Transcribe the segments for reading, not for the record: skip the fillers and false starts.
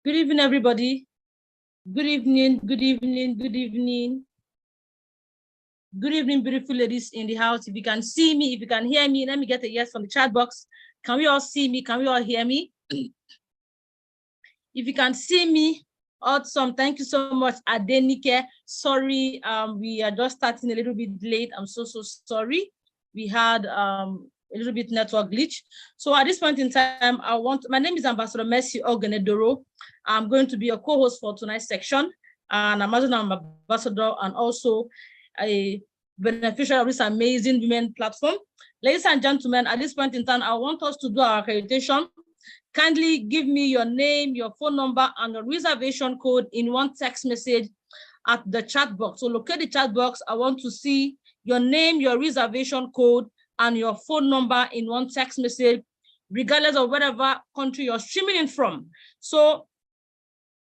Good evening, everybody. Good evening, good evening, good evening. Good evening, beautiful ladies in the house. If you can see me, if you can hear me, let me get a yes from the chat box. Can we all see me? Can we all hear me? If you can see me, awesome. Thank you so much, Adenike. Sorry, we are just starting a little bit late. I'm so sorry. We had a little bit network glitch. So at this point in time, my name is Ambassador Mercy Ogenedoro. I'm going to be a co-host for tonight's section, and I'm an ambassador and also a beneficiary of this amazing women platform. Ladies and gentlemen, at this point in time, I want us to do our accreditation. Kindly give me your name, your phone number, and your reservation code in one text message at the chat box. So locate the chat box. I want to see your name, your reservation code, and your phone number in one text message, regardless of whatever country you're streaming in from. So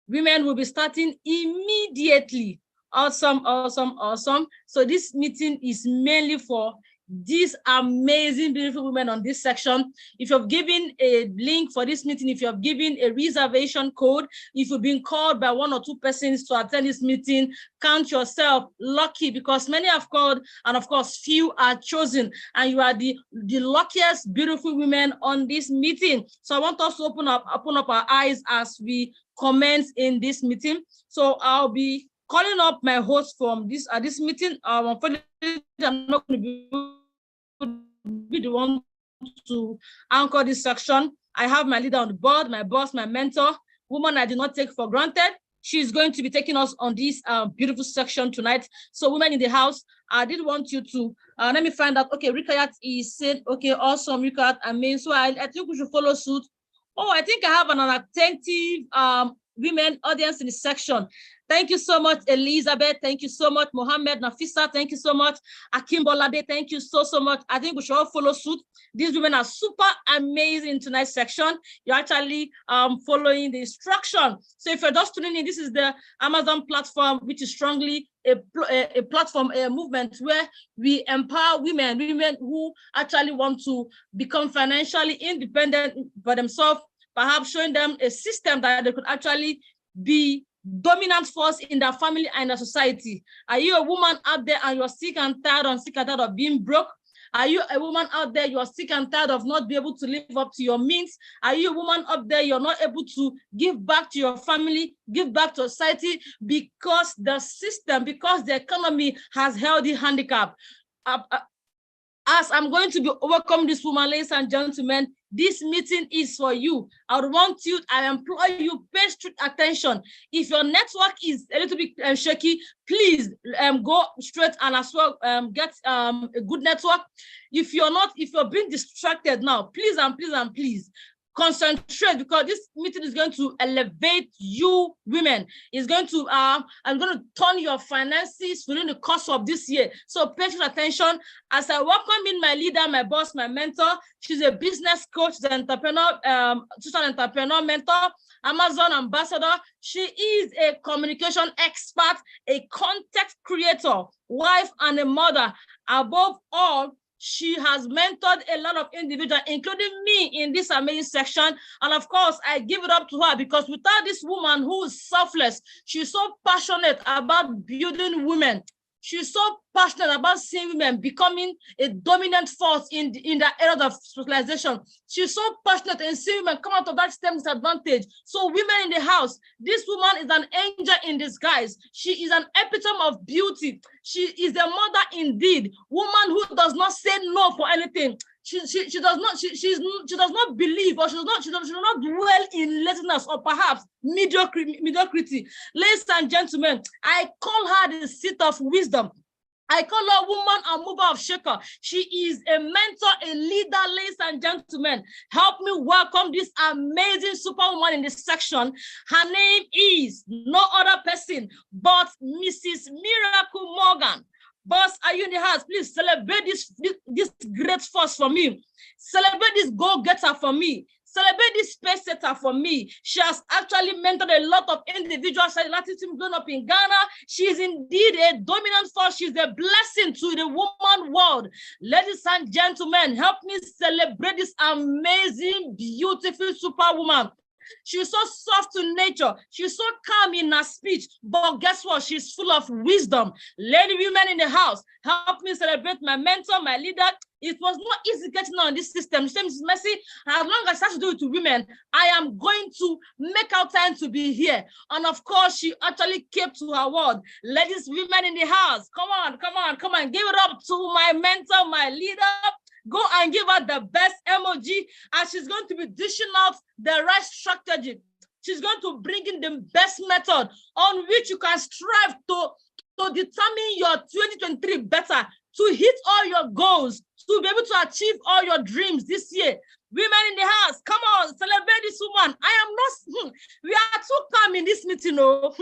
women will be starting immediately. Awesome, awesome, awesome. So this meeting is mainly for these amazing, beautiful women on this section. If you've given a link for this meeting, if you have given a reservation code, if you've been called by one or two persons to attend this meeting, count yourself lucky, because many have called and of course few are chosen, and you are the luckiest beautiful women on this meeting. So I want us to open up our eyes as we comments in this meeting. So I'll be calling up my host from this meeting. Unfortunately, I'm not going to be the one to anchor this section. I have my leader on the board, my boss, my mentor, woman I do not take for granted. She's going to be taking us on this beautiful section tonight. So women in the house, I did want you to, let me find out, okay, Rikayat is said, okay, awesome, Rikayat, I mean, so I think we should follow suit. Oh, I think I have an attentive women audience in the section. Thank you so much, Elizabeth. Thank you so much, Mohammed, Nafisa. Thank you so much, Akim Bolade. Thank you so much. I think we should all follow suit. These women are super amazing in tonight's section. You're actually following the instruction. So if you're just tuning in, this is the Amazon platform, which is strongly a platform, a movement where we empower women who actually want to become financially independent for themselves, perhaps showing them a system that they could actually be dominant force in their family and their society. Are you a woman out there and you're sick and tired of being broke? Are you a woman out there, you're sick and tired of not being able to live up to your means? Are you a woman up there, you're not able to give back to your family, give back to society because the system, because the economy has held you handicapped? As I'm going to be welcoming this woman, ladies and gentlemen, this meeting is for you. I implore you, pay strict attention. If your network is a little bit shaky, please go straight and as well get a good network. If you're being distracted now, please concentrate, because this meeting is going to elevate you women. It's going to I'm going to turn your finances within the course of this year. So pay attention as I welcome in my leader, my boss, my mentor. She's a business coach, she's an entrepreneur mentor, Amazon ambassador. She is a communication expert, a content creator, wife, and a mother. Above all, she has mentored a lot of individuals, including me, in this amazing section. And of course, I give it up to her, because without this woman who is selfless, she's so passionate about building women. She's so passionate about seeing women becoming a dominant force in the area of specialization. She's so passionate in seeing women come out of that STEM disadvantage. So women in the house, this woman is an angel in disguise. She is an epitome of beauty. She is a mother indeed, woman who does not say no for anything. She does not believe, or she does not dwell in laziness or perhaps mediocrity. Ladies and gentlemen, I call her the seat of wisdom. I call her woman and mover of shaker. She is a mentor, a leader, ladies and gentlemen. Help me welcome this amazing superwoman in this section. Her name is no other person but Mrs. Miracle Morgan. Boss, are you in the house? Please celebrate this great force for me. Celebrate this go-getter for me. Celebrate this space setter for me. She has actually mentored a lot of individuals growing up in Ghana. She is indeed a dominant force. She's a blessing to the woman world. Ladies and gentlemen, help me celebrate this amazing, beautiful superwoman. She's so soft to nature. She's so calm in her speech. But guess what? She's full of wisdom. Lady women in the house, help me celebrate my mentor, my leader. It was not easy getting on this system. She said, Mrs. Mercy, as long as I start to do it to women, I am going to make out time to be here. And of course, she actually kept to her word. Ladies, women in the house, come on, come on, come on. Give it up to my mentor, my leader. Go and give her the best emoji, and she's going to be dishing out the right strategy. She's going to bring in the best method on which you can strive to determine your 2023 better, to hit all your goals, to be able to achieve all your dreams this year. Women in the house, come on, celebrate this woman. I am not, we are too calm in this meeting, oh.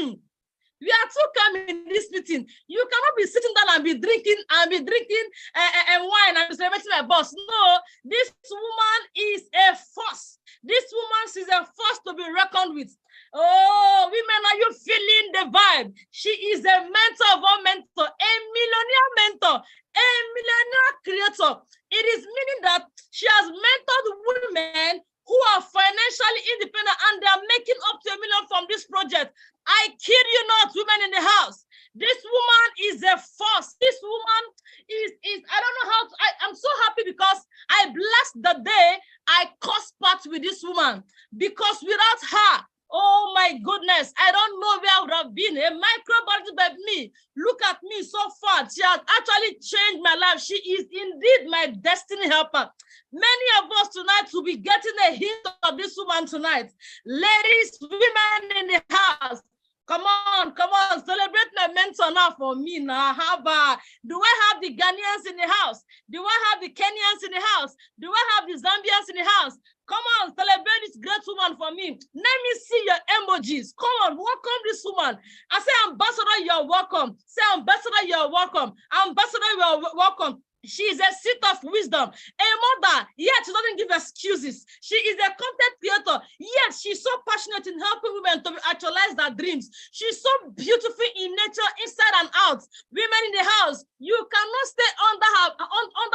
We are too calm in this meeting. You cannot be sitting down and be drinking and wine and celebrating my boss. No, this woman is a force. This woman is a force to be reckoned with. Oh, women, are you feeling the vibe? She is a mentor of all mentors, a millionaire mentor, a millionaire creator. It is meaning that she has mentored women who are financially independent and they are making up to $1 million from this project. I kid you not, women in the house. This woman is a force. This woman is I don't know how to, I'm so happy because I blessed the day I crossed paths with this woman, because without her, oh my goodness, I don't know where I would have been. A microbiologist like me, look at me so far. She has actually changed my life. She is indeed my destiny helper. Many of us tonight will be getting a hint of this woman tonight. Ladies, women in the house, come on, celebrate my mentor now for me now. Do I have the Ghanaians in the house? Do I have the Kenyans in the house? Do I have the Zambians in the house? Come on, celebrate this great woman for me. Let me see your emojis. Come on, welcome this woman. I say, Ambassador, you're welcome. Say, Ambassador, you're welcome. Ambassador, you're welcome. She is a seat of wisdom, a mother, yet she doesn't give excuses. She is a content creator, yet she's so passionate in helping women to actualize their dreams. She's so beautiful in nature, inside and out. Women in the house, you cannot stay under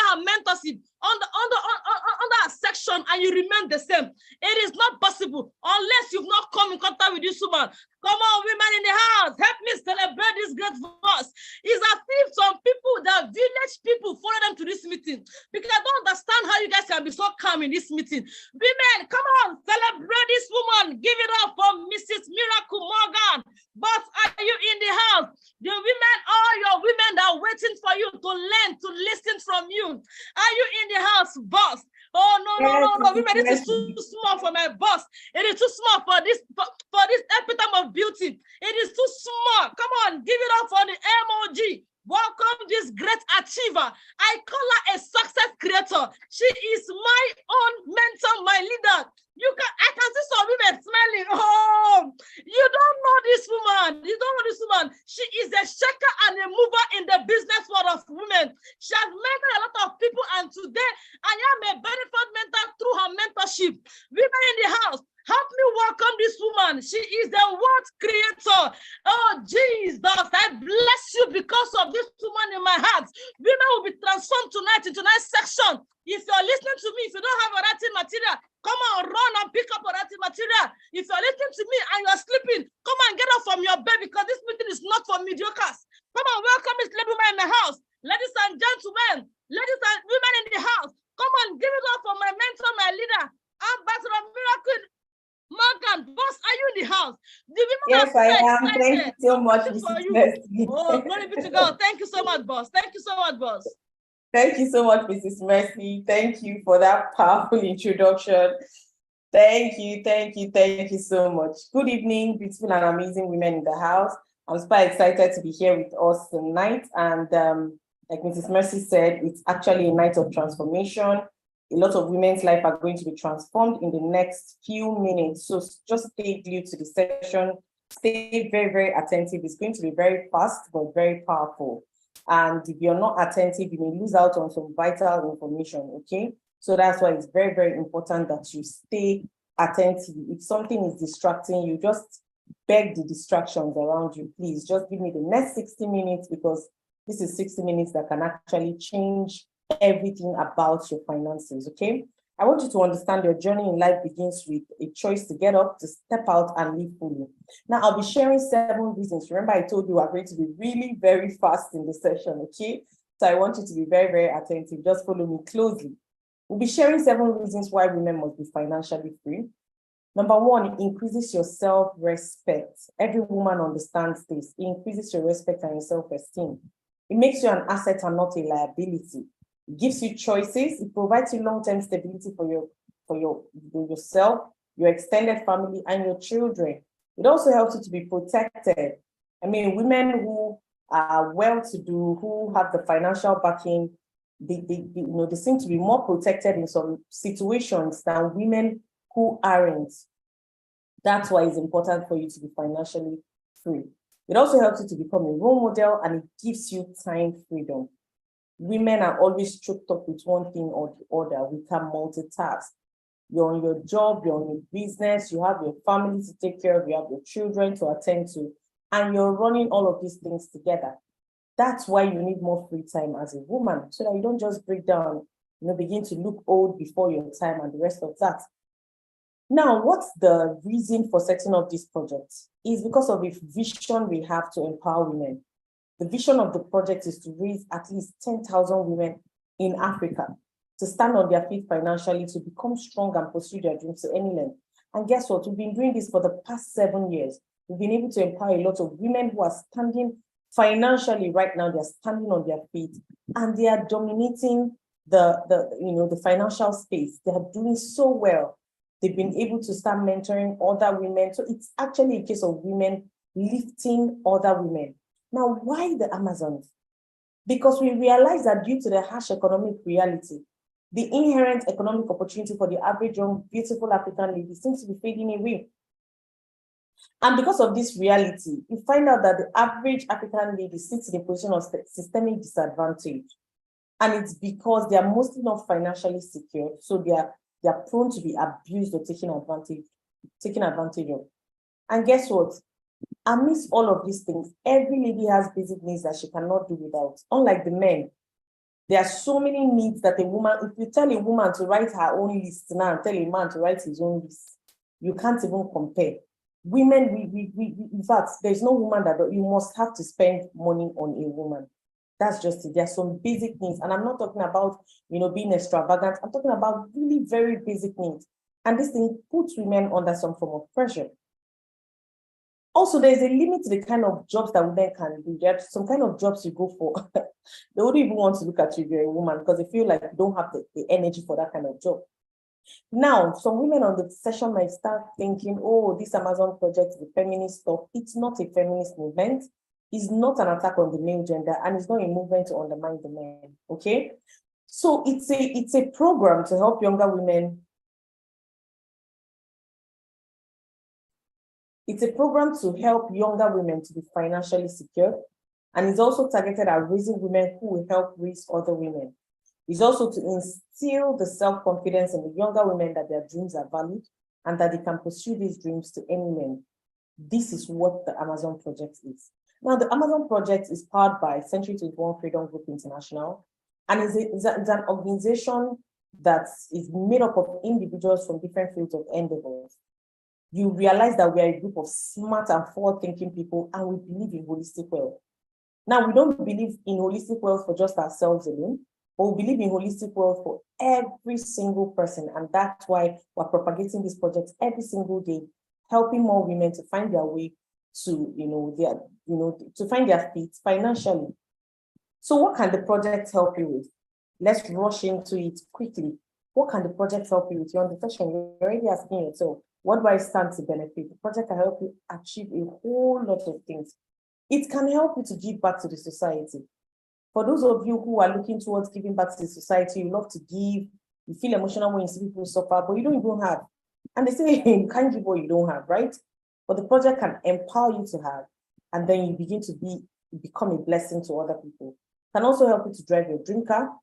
her mentorship, under her section, and you remain the same. It is not possible unless you've not come in contact with this woman. Come on, women in the house, help me celebrate this great voice. It's as if some people, the village people, follow them to this meeting, because I don't understand how you guys can be so calm in this meeting. Women, come on, celebrate this woman. Give it up for Mrs. Miracle Morgan. But are you in the house? The women, all your women that are waiting for you to learn, to listen from you. Are you in the house, boss? Oh, no, women, this is too small for my boss. It is too small for this epitome of beauty. It is too small. Come on, give it up for the emoji. Welcome this great achiever. I call her a success creator. She is my own mentor, my leader. I can see some women smiling. Oh, you don't know this woman. You don't know this woman. She is a shaker and a mover in the business world of women. She has mentored a lot of people, and today I am a benefit mentor through her mentorship. Women in the house, help me welcome this woman. She is the world creator. Oh, Jesus, I bless you because of this woman in my heart. Women will be transformed tonight in tonight's section. If you're listening to me, if you don't have a writing material, come on, run and pick up a writing material. If you're listening to me and you're sleeping, come on, get up from your bed, because this meeting is not for mediocres. Come on, welcome this lady woman in the house. Ladies and gentlemen, ladies and women in the house, come on, give it up for my mentor, my leader, Ambassador Miracle Morgan. Boss, are you in the house? Yes, I am. Thank you so much, Mrs. Mercy. Oh, glory be to God. Thank you so much, boss. Thank you so much, boss. Thank you so much, Mrs. Mercy. Thank you for that powerful introduction. Thank you so much. Good evening, beautiful and amazing women in the house. I'm super excited to be here with us tonight. And like Mrs. Mercy said, it's actually a night of transformation. A lot of women's life are going to be transformed in the next few minutes. So just stay glued to the session. Stay very, very attentive. It's going to be very fast, but very powerful. And if you're not attentive, you may lose out on some vital information, okay? So that's why it's very, very important that you stay attentive. If something is distracting you, just beg the distractions around you. Please just give me the next 60 minutes, because this is 60 minutes that can actually change everything about your finances, okay? I want you to understand your journey in life begins with a choice to get up, to step out and live fully. Now, I'll be sharing 7 reasons. Remember, I told you I'm going to be really very fast in the session, okay? So I want you to be very, very attentive. Just follow me closely. We'll be sharing 7 reasons why women must be financially free. Number 1, it increases your self-respect. Every woman understands this. It increases your respect and your self-esteem. It makes you an asset and not a liability. It gives you choices. It provides you long-term stability for yourself, your extended family, and your children. It also helps you to be protected. I mean, women who are well-to-do, who have the financial backing, they seem to be more protected in some situations than women who aren't. That's why it's important for you to be financially free. It also helps you to become a role model, and it gives you time freedom. Women are always choked up with one thing or the other. We can multitask. You're on your job, you're on your business, you have your family to take care of, you have your children to attend to, and you're running all of these things together. That's why you need more free time as a woman, so that you don't just break down, begin to look old before your time and the rest of that. Now, what's the reason for setting up this project? Is because of a vision we have to empower women. The vision of the project is to raise at least 10,000 women in Africa to stand on their feet financially, to become strong and pursue their dreams to any length. And guess what? We've been doing this for the past 7 years. We've been able to empower a lot of women who are standing financially right now. They're standing on their feet and they are dominating the financial space. They are doing so well. They've been able to start mentoring other women. So it's actually a case of women lifting other women. Now, why the Amazons? Because we realize that due to the harsh economic reality, the inherent economic opportunity for the average young, beautiful African lady seems to be fading away. And because of this reality, we find out that the average African lady sits in a position of systemic disadvantage. And it's because they are mostly not financially secure, so they are prone to be abused or taken advantage of. And guess what? Amidst all of these things, every lady has basic needs that she cannot do without. Unlike the men, there are so many needs that a woman, if you tell a woman to write her own list now and tell a man to write his own list, you can't even compare. Women, in fact, there's no woman that you must have to spend money on a woman. That's just it. There are some basic needs. And I'm not talking about, being extravagant. I'm talking about really very basic needs. And this thing puts women under some form of pressure. Also, there's a limit to the kind of jobs that women can do. There are some kind of jobs you go for. They wouldn't even want to look at you if you're a woman because they feel like you don't have the energy for that kind of job. Now, some women on the session might start thinking, oh, this Amazon project is a feminist stuff. It's not a feminist movement. It's not an attack on the male gender, and it's not a movement to undermine the men, okay? So it's a program to help younger women. It's a program to help younger women to be financially secure, and it's also targeted at raising women who will help raise other women. It's also to instill the self-confidence in the younger women that their dreams are valid and that they can pursue these dreams to any length. This is what the Amazon project is. Now, the Amazon project is powered by Century 21 Freedom Group International, and it's an organization that is made up of individuals from different fields of endeavors. You realize that we are a group of smart and forward-thinking people, and we believe in holistic wealth. Now, we don't believe in holistic wealth for just ourselves alone, but we believe in holistic wealth for every single person, and that's why we're propagating this project every single day, helping more women to find their way to, to find their feet financially. So what can the project help you with? Let's rush into it quickly. What can the project help you with? You're on the session, you're already asking yourself, what do I stand to benefit? The project can help you achieve a whole lot of things. It can help you to give back to the society. For those of you who are looking towards giving back to the society, you love to give, you feel emotional when you see people suffer, but you don't even have. And they say you can't give what you don't have, right? But the project can empower you to have, and then you begin to become a blessing to other people. It can also help you to drive your dream car.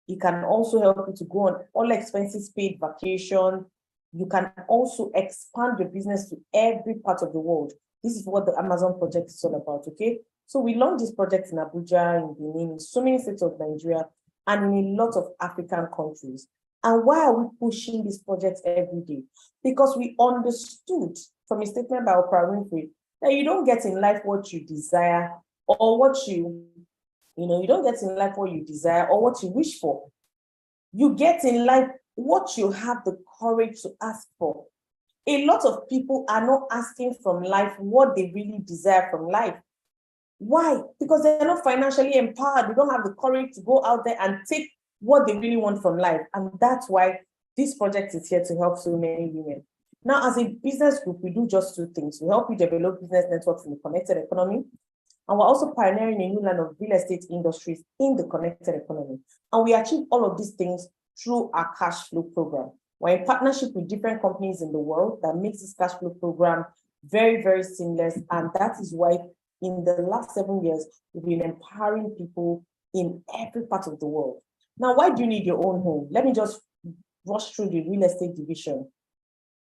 It can also help you to go on all expenses paid vacation. You can also expand your business to every part of the world. This is what the Amazon project is all about, okay? So we launched this project in Abuja, in Benin, in so many states of Nigeria, and in a lot of African countries. And why are we pushing these projects every day? Because we understood from a statement by Oprah Winfrey that you don't get in life what you desire or what you don't get in life what you desire or what you wish for. You get in life what you have the courage to ask for. A lot of people are not asking from life what they really desire from life. Why? Because they're not financially empowered. They don't have the courage to go out there and take what they really want from life. And that's why this project is here to help so many women. Now, as a business group, we do just two things. We help you develop business networks in the connected economy. And we're also pioneering a new line of real estate industries in the connected economy. And we achieve all of these things through our cash flow program. We're in partnership with different companies in the world that makes this cash flow program very, very seamless. And that is why in the last 7 years, we've been empowering people in every part of the world. Now, why do you need your own home? Let me just rush through the real estate division.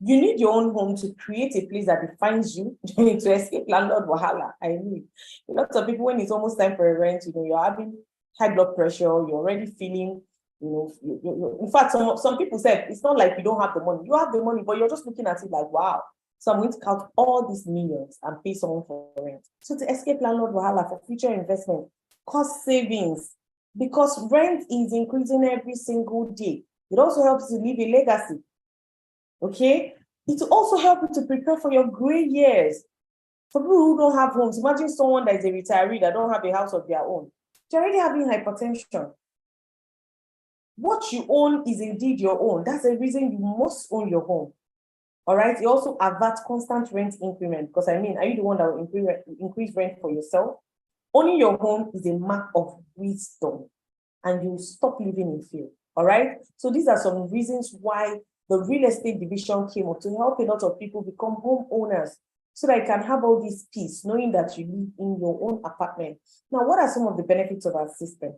You need your own home to create a place that defines you, to escape landlord wahala. I mean, a lot of people, when it's almost time for a rent, you're having high blood pressure, you're already feeling, in fact, some people said, it's not like you don't have the money. You have the money, but you're just looking at it like, wow. So I'm going to count all these millions and pay someone for rent. So to escape landlord wahala for future investment, cost savings, because rent is increasing every single day. It also helps you leave a legacy. Okay, it will also help you to prepare for your gray years. For people who don't have homes, imagine someone that is a retiree that don't have a house of their own. They're already having hypertension. What you own is indeed your own. That's the reason you must own your home. All right. It also averts constant rent increment. Because are you the one that will increase rent for yourself? Owning your home is a mark of wisdom, and you stop living in fear. All right. So these are some reasons why the real estate division came up, to help a lot of people become homeowners so that you can have all this peace, knowing that you live in your own apartment. Now, what are some of the benefits of our system?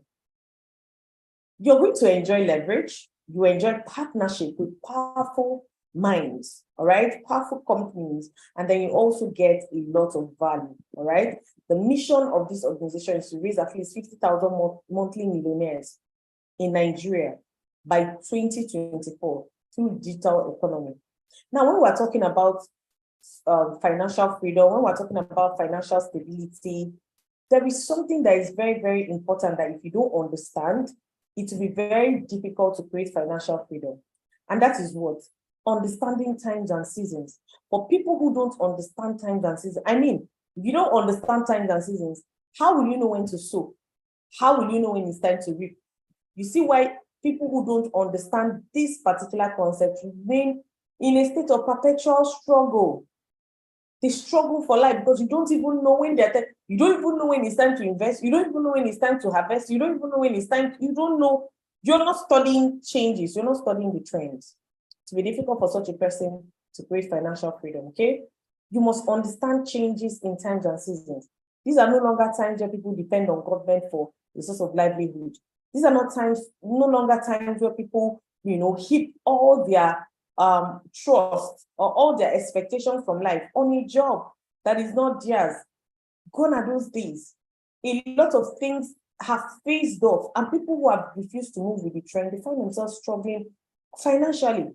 You're going to enjoy leverage. You enjoy partnership with powerful minds, all right? Powerful companies. And then you also get a lot of value, all right? The mission of this organization is to raise at least 50,000 monthly millionaires in Nigeria by 2024 through digital economy. Now, when we're talking about financial freedom, when we're talking about financial stability, there is something that is very, very important that if you don't understand, it will be very difficult to create financial freedom. And that is what? Understanding times and seasons. For people who don't understand times and seasons, if you don't understand times and seasons, how will you know when to sow? How will you know when it's time to reap? You see why people who don't understand this particular concept remain in a state of perpetual struggle. They struggle for life because you don't even know when you don't even know when it's time to invest. You don't even know when it's time to harvest. You don't even know when it's time. You don't know. You're not studying changes. You're not studying the trends. It will be difficult for such a person to create financial freedom. Okay, you must understand changes in times and seasons. These are no longer times where people depend on government for a source of livelihood. These are no longer times where people, heap all their trust or all their expectations from life on a job that is not theirs. Gone are those days. A lot of things have phased off, and people who have refused to move with the trend, they find themselves struggling financially.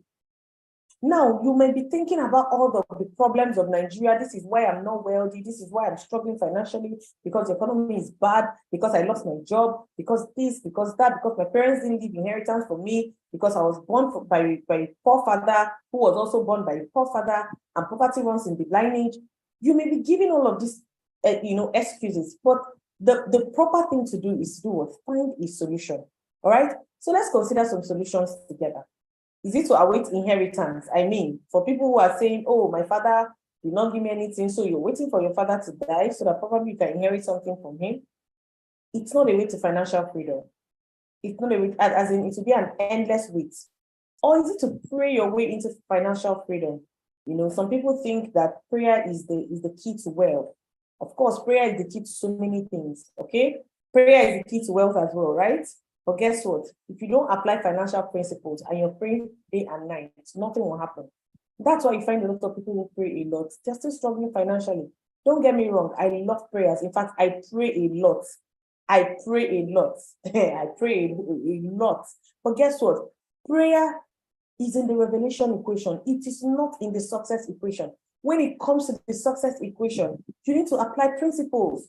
Now, you may be thinking about all the problems of Nigeria. This is why I'm not wealthy. This is why I'm struggling financially, because the economy is bad, because I lost my job, because this, because that, because my parents didn't leave inheritance for me, because I was born by a poor father who was also born by a poor father, and poverty runs in the lineage. You may be giving all of these, excuses, but the proper thing to do is to find a solution. All right. So let's consider some solutions together. Is it to await inheritance? For people who are saying, oh, my father did not give me anything, so you're waiting for your father to die so that probably you can inherit something from him. It's not a way to financial freedom. It's not a way, as in it will be an endless wait. Or is it to pray your way into financial freedom? Some people think that prayer is the key to wealth. Of course, prayer is the key to so many things, okay? Prayer is the key to wealth as well, right? But guess what? If you don't apply financial principles and you're praying day and night, nothing will happen. That's why you find a lot of people who pray a lot. They're still struggling financially. Don't get me wrong. I love prayers. In fact, I pray a lot. I pray a lot. I pray a lot. But guess what? Prayer is in the revelation equation. It is not in the success equation. When it comes to the success equation, you need to apply principles.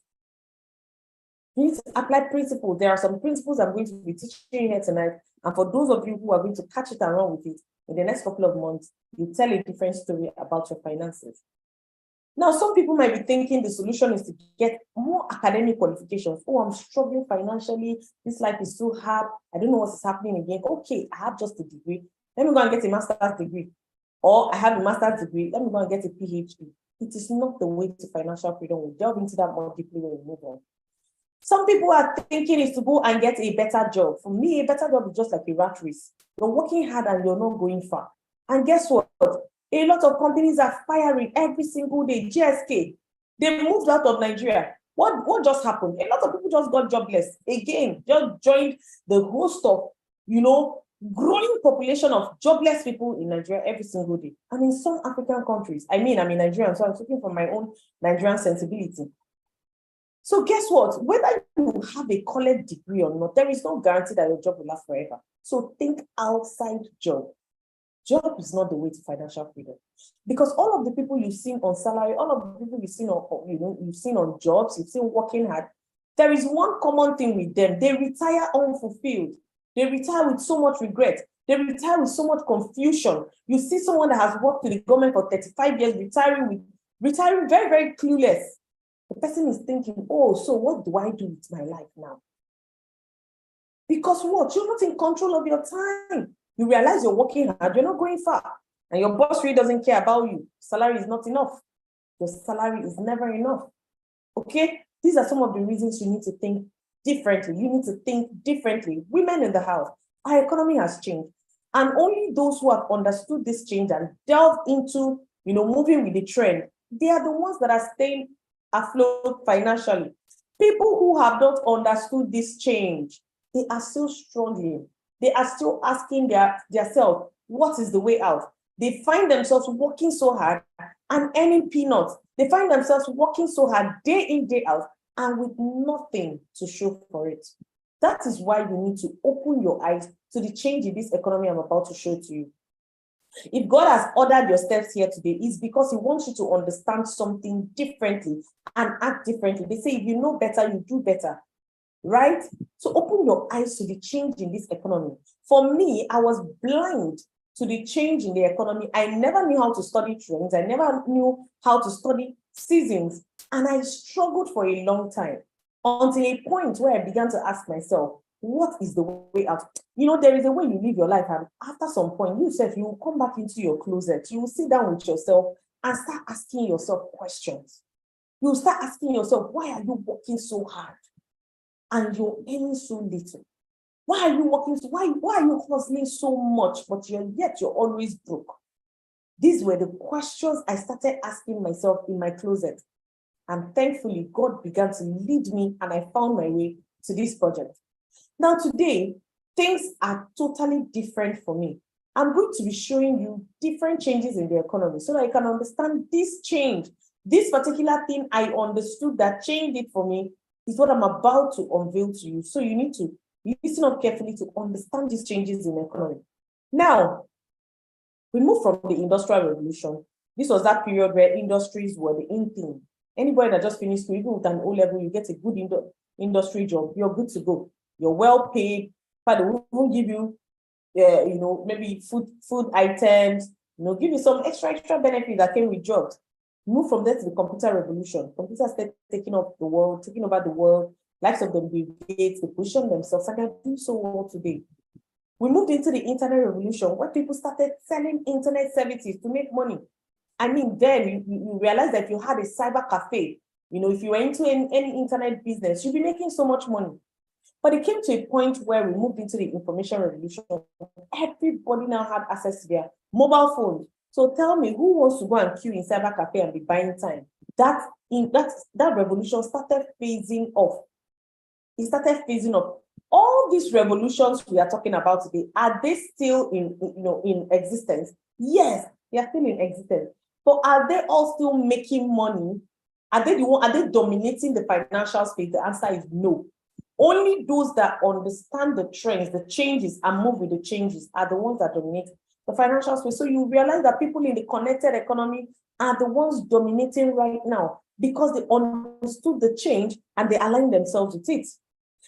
You need to apply principles. There are some principles I'm going to be teaching here tonight. And for those of you who are going to catch it and run with it, in the next couple of months, you tell a different story about your finances. Now, some people might be thinking the solution is to get more academic qualifications. Oh, I'm struggling financially. This life is so hard. I don't know what is happening again. Okay, I have just a degree. Let me go and get a master's degree. Or I have a master's degree. Let me go and get a PhD. It is not the way to financial freedom. We'll delve into that more deeply when we move on. Some people are thinking is to go and get a better job. For me, a better job is just like a rat race. You're working hard and you're not going far. And guess what? A lot of companies are firing every single day. GSK, they moved out of Nigeria. What just happened? A lot of people just got jobless. Again, just joined the host of, growing population of jobless people in Nigeria every single day. And in some African countries, I'm in Nigerian, so I'm speaking from my own Nigerian sensibility. So guess what? Whether you have a college degree or not, there is no guarantee that your job will last forever. So think outside job. Job is not the way to financial freedom, because all of the people you've seen on salary, all of the people you've seen on jobs, you've seen working hard, there is one common thing with them. They retire unfulfilled. They retire with so much regret. They retire with so much confusion. You see someone that has worked with the government for 35 years, retiring very, very clueless. The person is thinking, oh, so what do I do with my life now? Because what? You're not in control of your time. You realize you're working hard, you're not going far, and your boss really doesn't care about you. Salary is not enough. Your salary is never enough. Okay? These are some of the reasons you need to think differently. You need to think differently. Women in the house, our economy has changed. And only those who have understood this change and delved into, moving with the trend, they are the ones that are staying afloat financially. People who have not understood this change, they are still struggling. They are still asking themselves, what is the way out? They find themselves working so hard and earning peanuts. They find themselves working so hard day in, day out, and with nothing to show for it. That is why you need to open your eyes to the change in this economy I'm about to show to you. If God has ordered your steps here today, it's because He wants you to understand something differently and act differently. They say, if you know better, you do better. Right? So open your eyes to the change in this economy. For me, I was blind to the change in the economy. I never knew how to study trends. I never knew how to study seasons. And I struggled for a long time until a point where I began to ask myself, what is the way out? There is a way you live your life. And after some point, you will come back into your closet. You will sit down with yourself and start asking yourself questions. You will start asking yourself, why are you working so hard? And you're earning so little? Why are you working so? Why are you hustling so much, but yet you're always broke? These were the questions I started asking myself in my closet. And thankfully, God began to lead me and I found my way to this project. Now today, things are totally different for me. I'm going to be showing you different changes in the economy so that I can understand this change. This particular thing I understood that changed it for me is what I'm about to unveil to you. So you need to listen up carefully to understand these changes in the economy. Now, we move from the Industrial Revolution. This was that period where industries were the in thing. Anybody that just finished school, even with an O-level, you get a good industry job, you're good to go. You're well paid, but they will give you, maybe food items, give you some extra benefits that came with jobs. Move from there to the computer revolution. Computers started taking over the world. Likes of them, Bill Gates, they position themselves, and they're doing so well today. We moved into the internet revolution, where people started selling internet services to make money. I mean, then you realize that if you had a cyber cafe, if you were into any internet business, you'd be making so much money. But it came to a point where we moved into the information revolution. Everybody now had access to their mobile phones. So tell me, who wants to go and queue in cyber cafe and be buying time? That revolution started phasing off. It started phasing off. All these revolutions we are talking about today, are they still in existence? Yes, they are still in existence. But are they all still making money? Are they dominating the financial space? The answer is no. Only those that understand the trends, the changes, and move with the changes are the ones that dominate the financial space. So you realize that people in the connected economy are the ones dominating right now because they understood the change and they align themselves with it.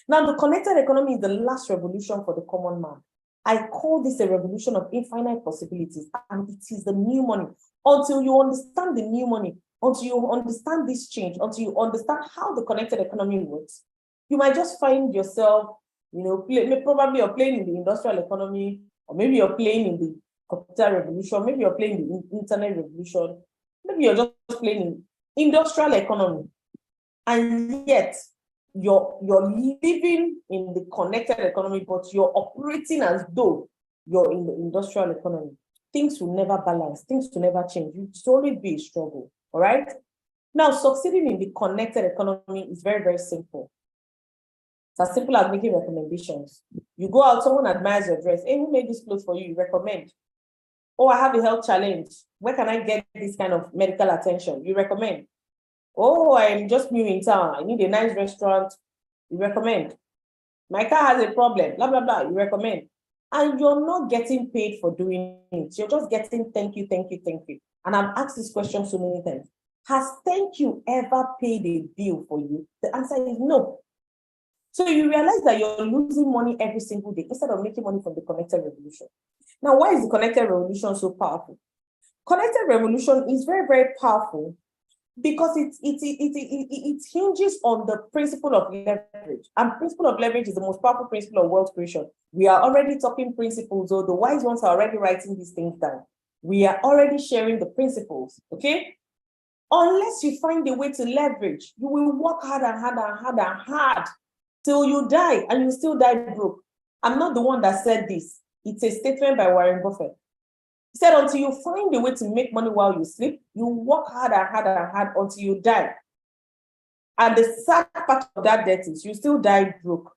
Now, the connected economy is the last revolution for the common man. I call this a revolution of infinite possibilities, and it is the new money. Until you understand the new money, until you understand this change, until you understand how the connected economy works, you might just find yourself, probably you're playing in the industrial economy, or maybe you're playing in the computer revolution, maybe you're playing in the internet revolution, maybe you're just playing in industrial economy, and yet you're living in the connected economy, but you're operating as though you're in the industrial economy. Things will never balance, things will never change. It's always be a struggle, all right? Now, succeeding in the connected economy is very, very simple. It's as simple as making recommendations. You go out, someone admires your dress. Hey, who made this clothes for you? You recommend. Oh, I have a health challenge. Where can I get this kind of medical attention? You recommend. Oh, I'm just new in town. I need a nice restaurant. You recommend. My car has a problem. Blah, blah, blah. You recommend. And you're not getting paid for doing it. You're just getting thank you, thank you, thank you. And I've asked this question so many times. Has thank you ever paid a bill for you? The answer is no. So you realize that you're losing money every single day instead of making money from the connected revolution. Now, why is the connected revolution so powerful? Connected revolution is very, very powerful because it hinges on the principle of leverage. And principle of leverage is the most powerful principle of wealth creation. We are already talking principles, though the wise ones are already writing these things down. We are already sharing the principles, okay? Unless you find a way to leverage, you will work hard and hard and hard and hard till you die, and you still die broke. I'm not the one that said this. It's a statement by Warren Buffett. He said, until you find a way to make money while you sleep, you work hard and hard and hard until you die. And the sad part of that debt is you still die broke.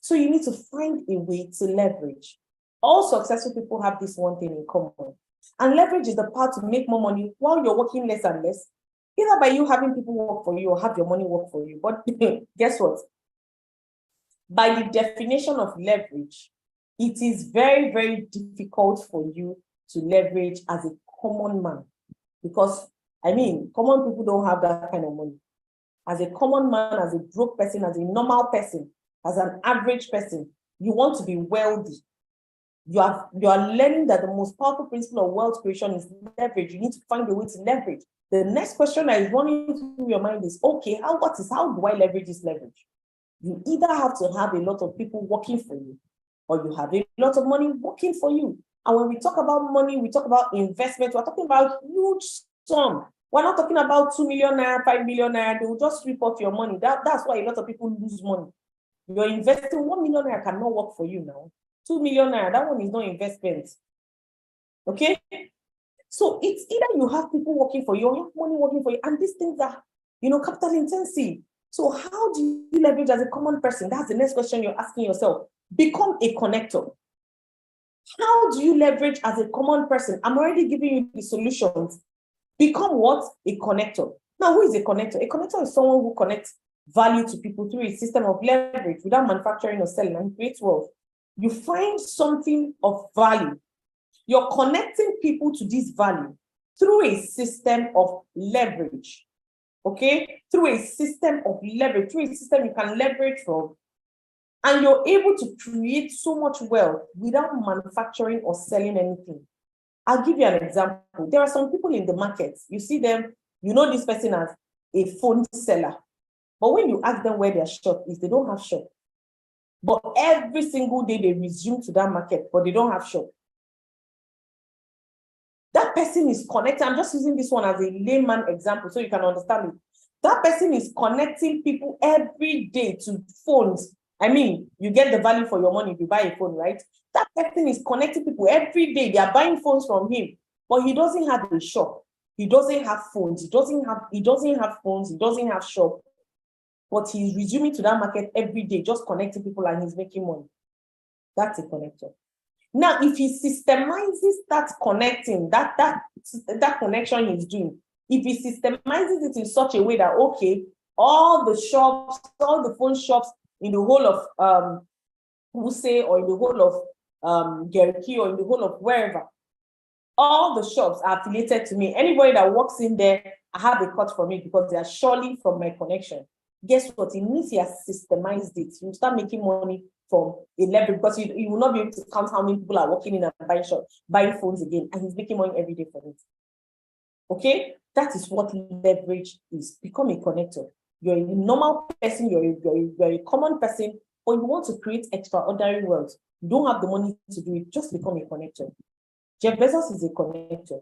So you need to find a way to leverage. All successful people have this one thing in common. And leverage is the power to make more money while you're working less and less, either by you having people work for you or have your money work for you. But guess what? By the definition of leverage, it is very, very difficult for you to leverage as a common man. Because, common people don't have that kind of money. As a common man, as a broke person, as a normal person, as an average person, you want to be wealthy. You are learning that the most powerful principle of wealth creation is leverage. You need to find a way to leverage. The next question that is running through your mind is, okay, how do I leverage this leverage? You either have to have a lot of people working for you, or you have a lot of money working for you. And when we talk about money, we talk about investment, we're talking about huge sum. We're not talking about 2 million naira, 5 million naira. They will just rip off your money. That's why a lot of people lose money. You're investing 1 million naira cannot work for you now. 2 million naira, that one is not investment. Okay? So it's either you have people working for you or you have money working for you. And these things are, capital intensive. So how do you leverage as a common person? That's the next question you're asking yourself. Become a connector. How do you leverage as a common person? I'm already giving you the solutions. Become what? A connector. Now, who is a connector? A connector is someone who connects value to people through a system of leverage without manufacturing or selling, and creates wealth. You find something of value. You're connecting people to this value through a system of leverage. Okay? Through a system of leverage, through a system you can leverage from. And you're able to create so much wealth without manufacturing or selling anything. I'll give you an example. There are some people in the market, you see them, you know this person as a phone seller. But when you ask them where their shop is, they don't have shop. But every single day they resume to that market, but they don't have shop. That person is connected. I'm just using this one as a layman example so you can understand it. That person is connecting people every day to phones. You get the value for your money if you buy a phone, right? That person is connecting people every day. They are buying phones from him, but he doesn't have a shop. He doesn't have phones. He doesn't have phones. He doesn't have shop. But he's resuming to that market every day, just connecting people, and he's making money. That's a connector. Now, if he systemizes that connecting, that connection he's doing, if he systemizes it in such a way that, okay, all the shops, all the phone shops, in the whole of Wuse, or in the whole of Gariki, or in the whole of wherever, all the shops are affiliated to me. Anybody that walks in there, I have a cut from it because they are surely from my connection. Guess what? It means he has systemized it. You start making money from a level, because you will not be able to count how many people are walking in and buying phones again, and he's making money every day from it. Okay, that is what leverage is. Become a connector. You're a normal person, you're a common person, or you want to create extraordinary wealth. You don't have the money to do it, just become a connector. Jeff Bezos is a connector.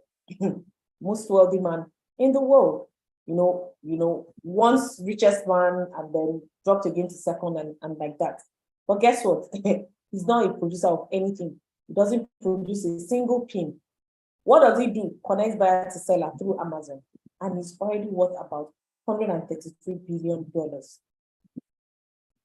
Most wealthy man in the world. Once richest man, and then dropped again to second, and like that. But guess what? He's not a producer of anything. He doesn't produce a single pin. What does he do? Connects buyer to seller through Amazon. And he's already worth about $133 billion.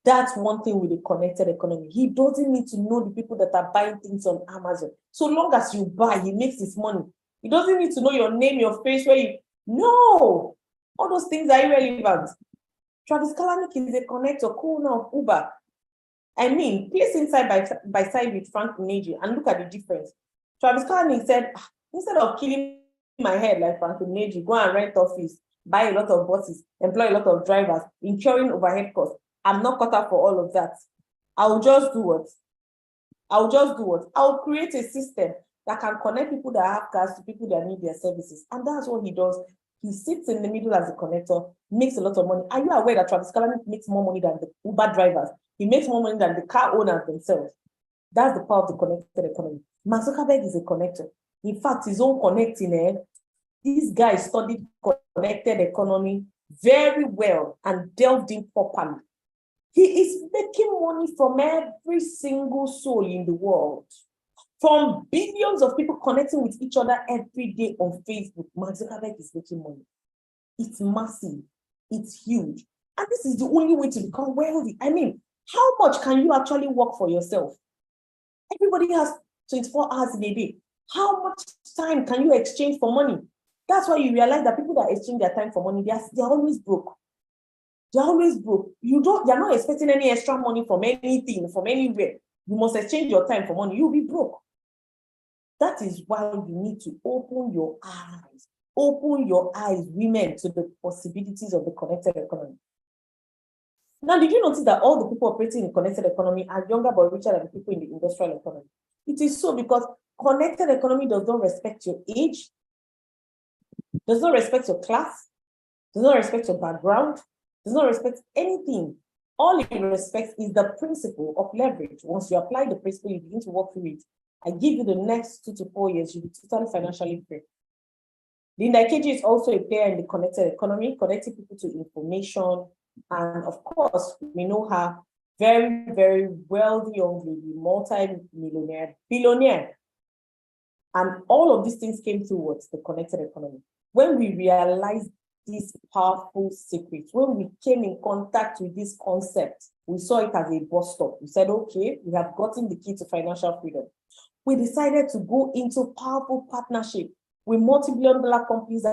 That's one thing with the connected economy. He doesn't need to know the people that are buying things on Amazon. So long as you buy, he makes his money. He doesn't need to know your name, your face, where you... No! All those things are irrelevant. Travis Kalanick is a connector, co-owner of Uber. I mean, place him side by side with Frank Neji and look at the difference. Travis Kalanick said, instead of killing my head like Frank Neji, go and rent office, buy a lot of buses, employ a lot of drivers, incurring overhead costs. I'm not cut out for all of that. I'll just do what? I'll create a system that can connect people that have cars to people that need their services. And that's what he does. He sits in the middle as a connector, makes a lot of money. Are you aware that Travis Kalanick makes more money than the Uber drivers? He makes more money than the car owners themselves. That's the power of the connected economy. Mark Zuckerberg is a connector. In fact, his own connecting, this guy studied connected economy very well and delved in properly. He is making money from every single soul in the world. From billions of people connecting with each other every day on Facebook, Mark Zuckerberg is making money. It's massive. It's huge. And this is the only way to become wealthy. I mean, how much can you actually work for yourself? Everybody has 24 hours in a day. How much time can you exchange for money? That's why you realize that people that exchange their time for money, they're always broke. They're always broke. You're not expecting any extra money from anything, from anywhere. You must exchange your time for money. You'll be broke. That is why you need to open your eyes. Open your eyes, women, to the possibilities of the connected economy. Now, did you notice that all the people operating in the connected economy are younger but richer than the people in the industrial economy? It is so because connected economy does not respect your age, does not respect your class, does not respect your background, does not respect anything. All it respects is the principle of leverage. Once you apply the principle, you begin to work through it. I give you the next 2 to 4 years, you'll be totally financially free. Linda Ikeji is also a player in the connected economy, connecting people to information. And of course, we know her, very, very wealthy young lady, multi-millionaire, billionaire. And all of these things came through the connected economy. When we realized this powerful secret, when we came in contact with this concept, we saw it as a bus stop. We said, okay, we have gotten the key to financial freedom. We decided to go into powerful partnership with multi-billion-dollar companies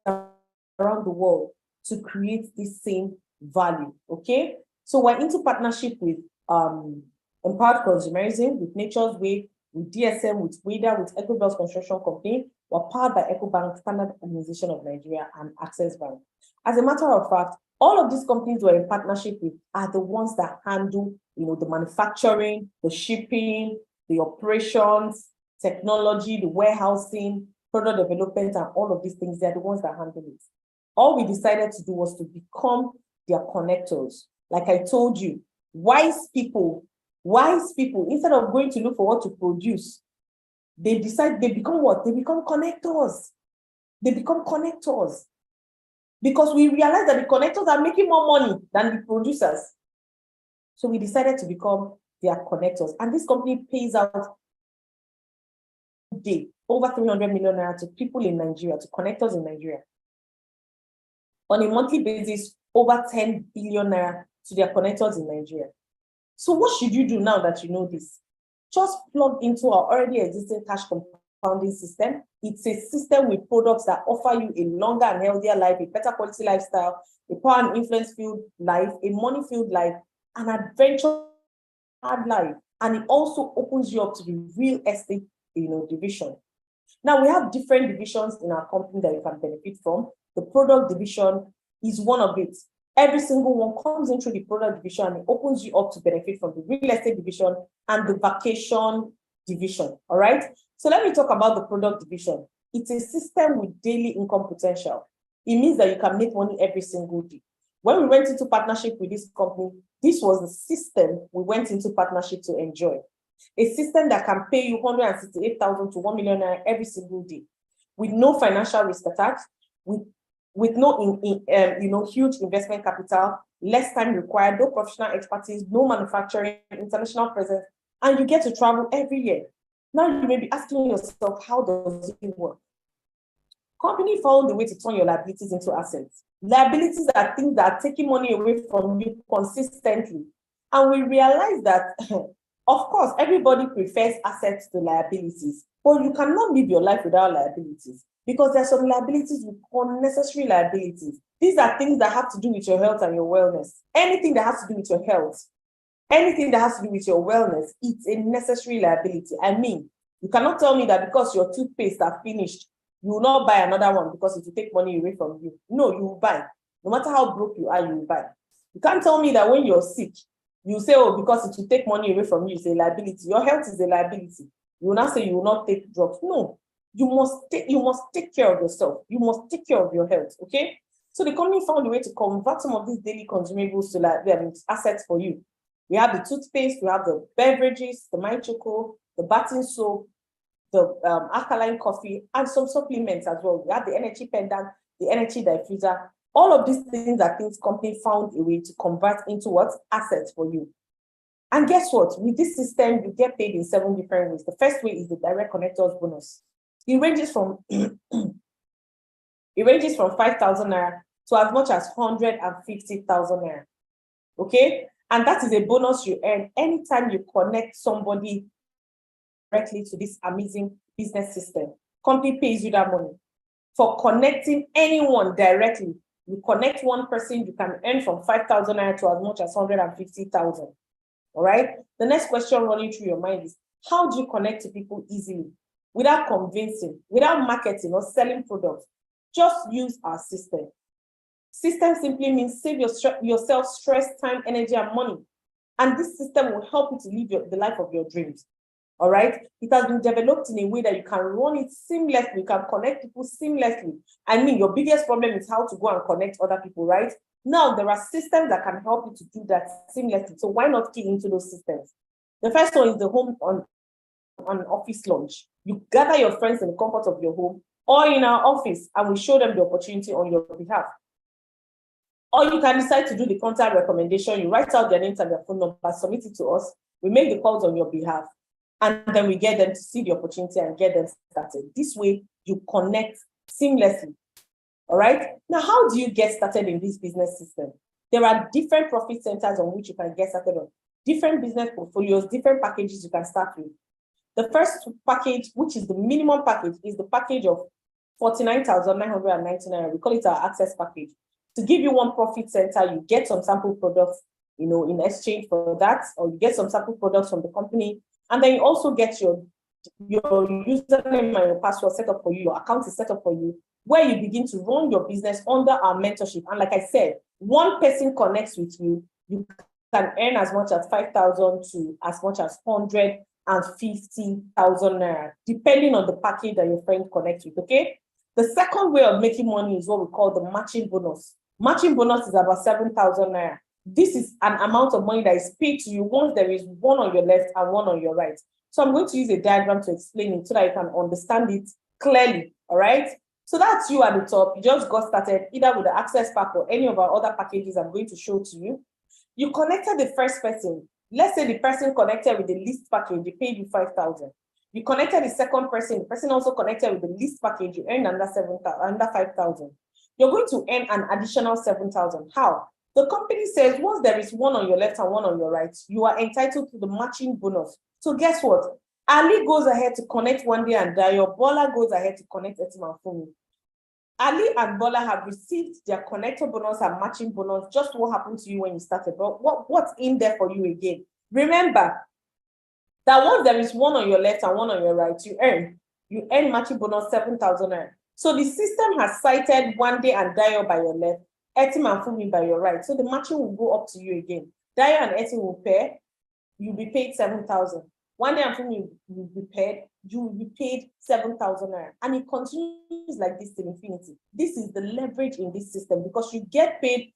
around the world to create this same value, okay? So we're into partnership with Empowered Consumerism, with Nature's Way, with DSM, with WIDA, with EcoBells Construction Company. We're powered by EcoBank, Standard Organization of Nigeria, and Access Bank. As a matter of fact, all of these companies we're in partnership with are the ones that handle, the manufacturing, the shipping, the operations, technology, the warehousing, product development, and all of these things. They're the ones that handle it. All we decided to do was to become their connectors. Like I told you, wise people, instead of going to look for what to produce, they become what? They become connectors. They become connectors. Because we realize that the connectors are making more money than the producers. So we decided to become their connectors. And this company pays out over 300 million naira to people in Nigeria, to connectors in Nigeria. On a monthly basis, over 10 billion naira to their connectors in Nigeria. So what should you do now that you know this? Just plug into our already existing cash compounding system. It's a system with products that offer you a longer and healthier life, a better quality lifestyle, a power and influence-filled life, a money-filled life, an adventure life, and it also opens you up to the real estate, division. Now we have different divisions in our company that you can benefit from. The product division is one of it. Every single one comes in through the product division and it opens you up to benefit from the real estate division and the vacation division. All right. So let me talk about the product division. It's a system with daily income potential. It means that you can make money every single day. When we went into partnership with this company, this was the system we went into partnership to enjoy. A system that can pay you 168,000 to 1 million naira every single day, with no financial risk attached, with no huge investment capital, less time required, no professional expertise, no manufacturing, international presence, and you get to travel every year. Now you may be asking yourself, how does it work? Company found a way to turn your liabilities into assets. Liabilities are things that are taking money away from you consistently. And we realize that, of course, everybody prefers assets to liabilities, but you cannot live your life without liabilities, because there are some liabilities with unnecessary liabilities. These are things that have to do with your health and your wellness. Anything that has to do with your health, anything that has to do with your wellness, it's a necessary liability. I mean, you cannot tell me that because your toothpaste are finished, you will not buy another one because it will take money away from you. No, you will buy. No matter how broke you are, you will buy. You can't tell me that when you're sick, you say, oh, because it will take money away from you, it's a liability. Your health is a liability. You will not say you will not take drugs. No, you must take care of yourself. You must take care of your health, okay? So the company found a way to convert some of these daily consumables to assets for you. We have the toothpaste, we have the beverages, the My Choco, the bathing soap, the alkaline coffee, and some supplements as well. We have the energy pendant, the energy diffuser. All of these things are things company found a way to convert into what? Assets for you. And guess what? With this system, you get paid in 7 different ways. The first way is the direct connectors bonus. It ranges from 5,000 naira to as much as 150,000 naira. Okay? And that is a bonus you earn anytime you connect somebody directly to this amazing business system. Company pays you that money. For connecting anyone directly, you connect one person, you can earn from 5,000 naira to as much as 150,000. All right? The next question running through your mind is, how do you connect to people easily, without convincing, without marketing or selling products? Just use our system. System simply means save yourself stress, time, energy, and money. And this system will help you to live the life of your dreams. All right? It has been developed in a way that you can run it seamlessly. You can connect people seamlessly. I mean, your biggest problem is how to go and connect other people, right? Now, there are systems that can help you to do that seamlessly. So why not key into those systems? The first one is the home on office launch. You gather your friends in the comfort of your home or in our office, and we show them the opportunity on your behalf. Or you can decide to do the contact recommendation. You write out their names and their phone number, submit it to us. We make the calls on your behalf, and then we get them to see the opportunity and get them started. This way, you connect seamlessly. All right? Now, how do you get started in this business system? There are different profit centers on which you can get started on, different business portfolios, different packages you can start with. The first package, which is the minimum package, is the package of 49,999. We call it our access package. To give you one profit center, you get some sample products, in exchange for that, or you get some sample products from the company, and then you also get your username and your password set up for you, your account is set up for you, where you begin to run your business under our mentorship. And like I said, one person connects with you, you can earn as much as 5,000 to as much as 150,000 naira, depending on the package that your friend connects with, okay? The second way of making money is what we call the matching bonus. Matching bonus is about 7,000 naira. This is an amount of money that is paid to you once there is one on your left and one on your right. So I'm going to use a diagram to explain it so that you can understand it clearly, all right? So that's you at the top. You just got started either with the access pack or any of our other packages I'm going to show to you. You connected the first person. Let's say the person connected with the least package, they paid you 5,000. You connected the second person, the person also connected with the least package, you earned under 5,000. You're going to earn an additional 7,000. How? The company says once there is one on your left and one on your right, you are entitled to the matching bonus. So guess what? Ali goes ahead to connect one day and Dayo. Bola goes ahead to connect Etim and Fumi. Ali and Bola have received their connector bonus and matching bonus. Just what happened to you when you started, but what's in there for you again? Remember that once there is one on your left and one on your right, you earn matching bonus 7,000 naira. So the system has cited Wande and Dayo by your left, Etim and Fumi by your right. So the matching will go up to you again. Dayo and Etim will pair, you'll be paid 7,000. Wande and Fumi will be paid, you will be paid 7,000 naira. And it continues like this till infinity. This is the leverage in this system because you get paid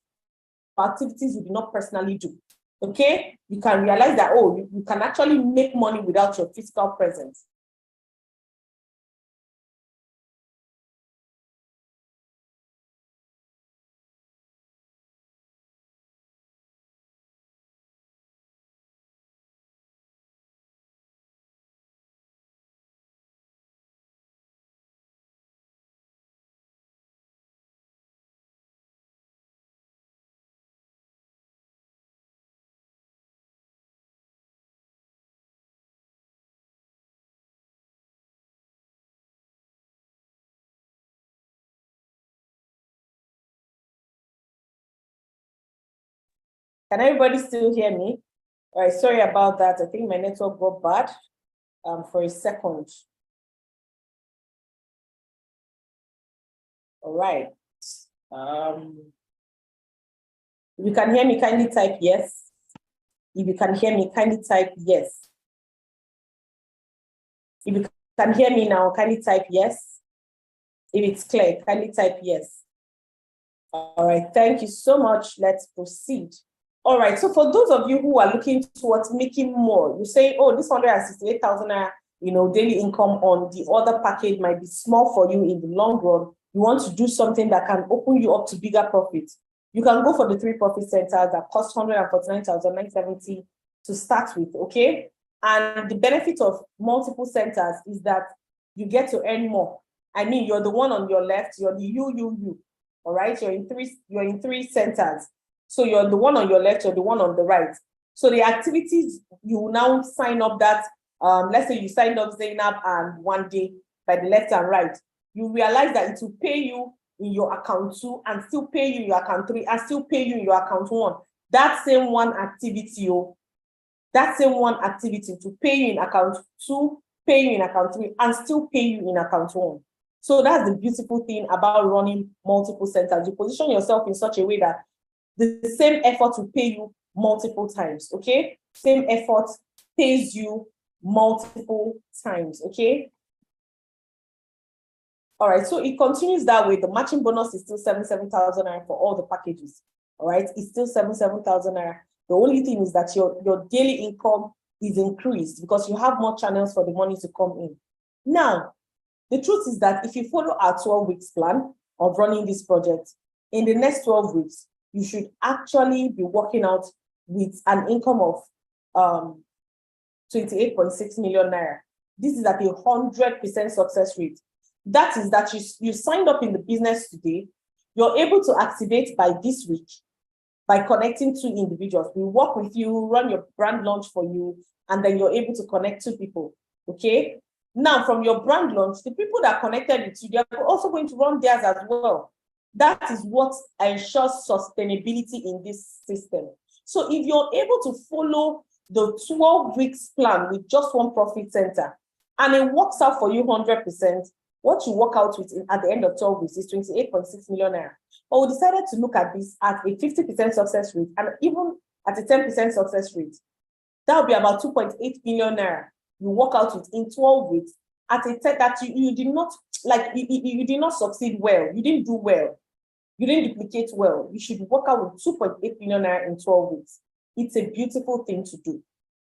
for activities you do not personally do. Okay, you can realize that, oh, you can actually make money without your physical presence. Can everybody still hear me? All right, sorry about that. I think my network got bad for a second. All right. If you can hear me, kindly type yes. If you can hear me, kindly type yes. If you can hear me now, kindly type yes. If it's clear, kindly type yes. All right, thank you so much. Let's proceed. All right, so for those of you who are looking towards making more, you say, oh, this 168,000, daily income on the other package might be small for you in the long run. You want to do something that can open you up to bigger profits. You can go for the 3 profit centers that cost 149,970 to start with, okay? And the benefit of multiple centers is that you get to earn more. I mean, you're the one on your left, you're the you. All right, you're in three centers. So you're the one on your left, you're the one on the right. So the activities you now sign up that, let's say you signed up Zainab and Wande by the left and right, you realize that it will pay you in your account 2 and still pay you in your account 3 and still pay you in your account 1. That same one activity, to pay you in account 2, pay you in account 3, and still pay you in account 1. So that's the beautiful thing about running multiple centers. You position yourself in such a way that the same effort will pay you multiple times, okay? Same effort pays you multiple times, okay? All right, so it continues that way. The matching bonus is still 7,000 naira for all the packages, all right? It's still 7,000 naira. The only thing is that your daily income is increased because you have more channels for the money to come in. Now, the truth is that if you follow our 12 weeks plan of running this project, in the next 12 weeks, you should actually be working out with an income of 28.6 million naira. This is at a 100% success rate. That is that you signed up in the business today, you're able to activate by this week by connecting 2 individuals. We work with you, run your brand launch for you, and then you're able to connect 2 people, okay? Now, from your brand launch, the people that connected with you, they're also going to run theirs as well. That is what ensures sustainability in this system. So if you're able to follow the 12 weeks plan with just 1 profit center, and it works out for you 100%, what you work out with at the end of 12 weeks is 28.6 million naira. But we decided to look at this at a 50% success rate, and even at a 10% success rate. That would be about 2.8 million naira. You work out with in 12 weeks at a tech that you did not, like, you did not succeed well. You didn't do well. You didn't duplicate well. You should work out with 2.8 million naira in 12 weeks. It's a beautiful thing to do.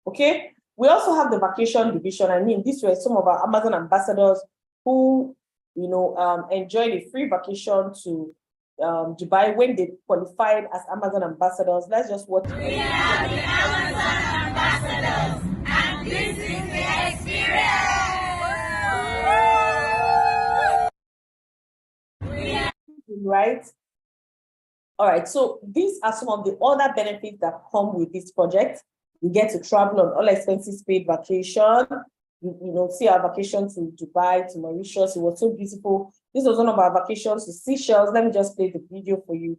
Okay? We also have the vacation division. I mean, these were some of our Amazon ambassadors who, enjoyed a free vacation to Dubai when they qualified as Amazon ambassadors. Let's just watch. We are the Amazon ambassadors, and this is the experience. Right? All right, so these are some of the other benefits that come with this project. You get to travel on all expenses paid vacation. See our vacation to Dubai, to Mauritius. It was so beautiful. This was one of our vacations to Seychelles. Let me just play the video for you.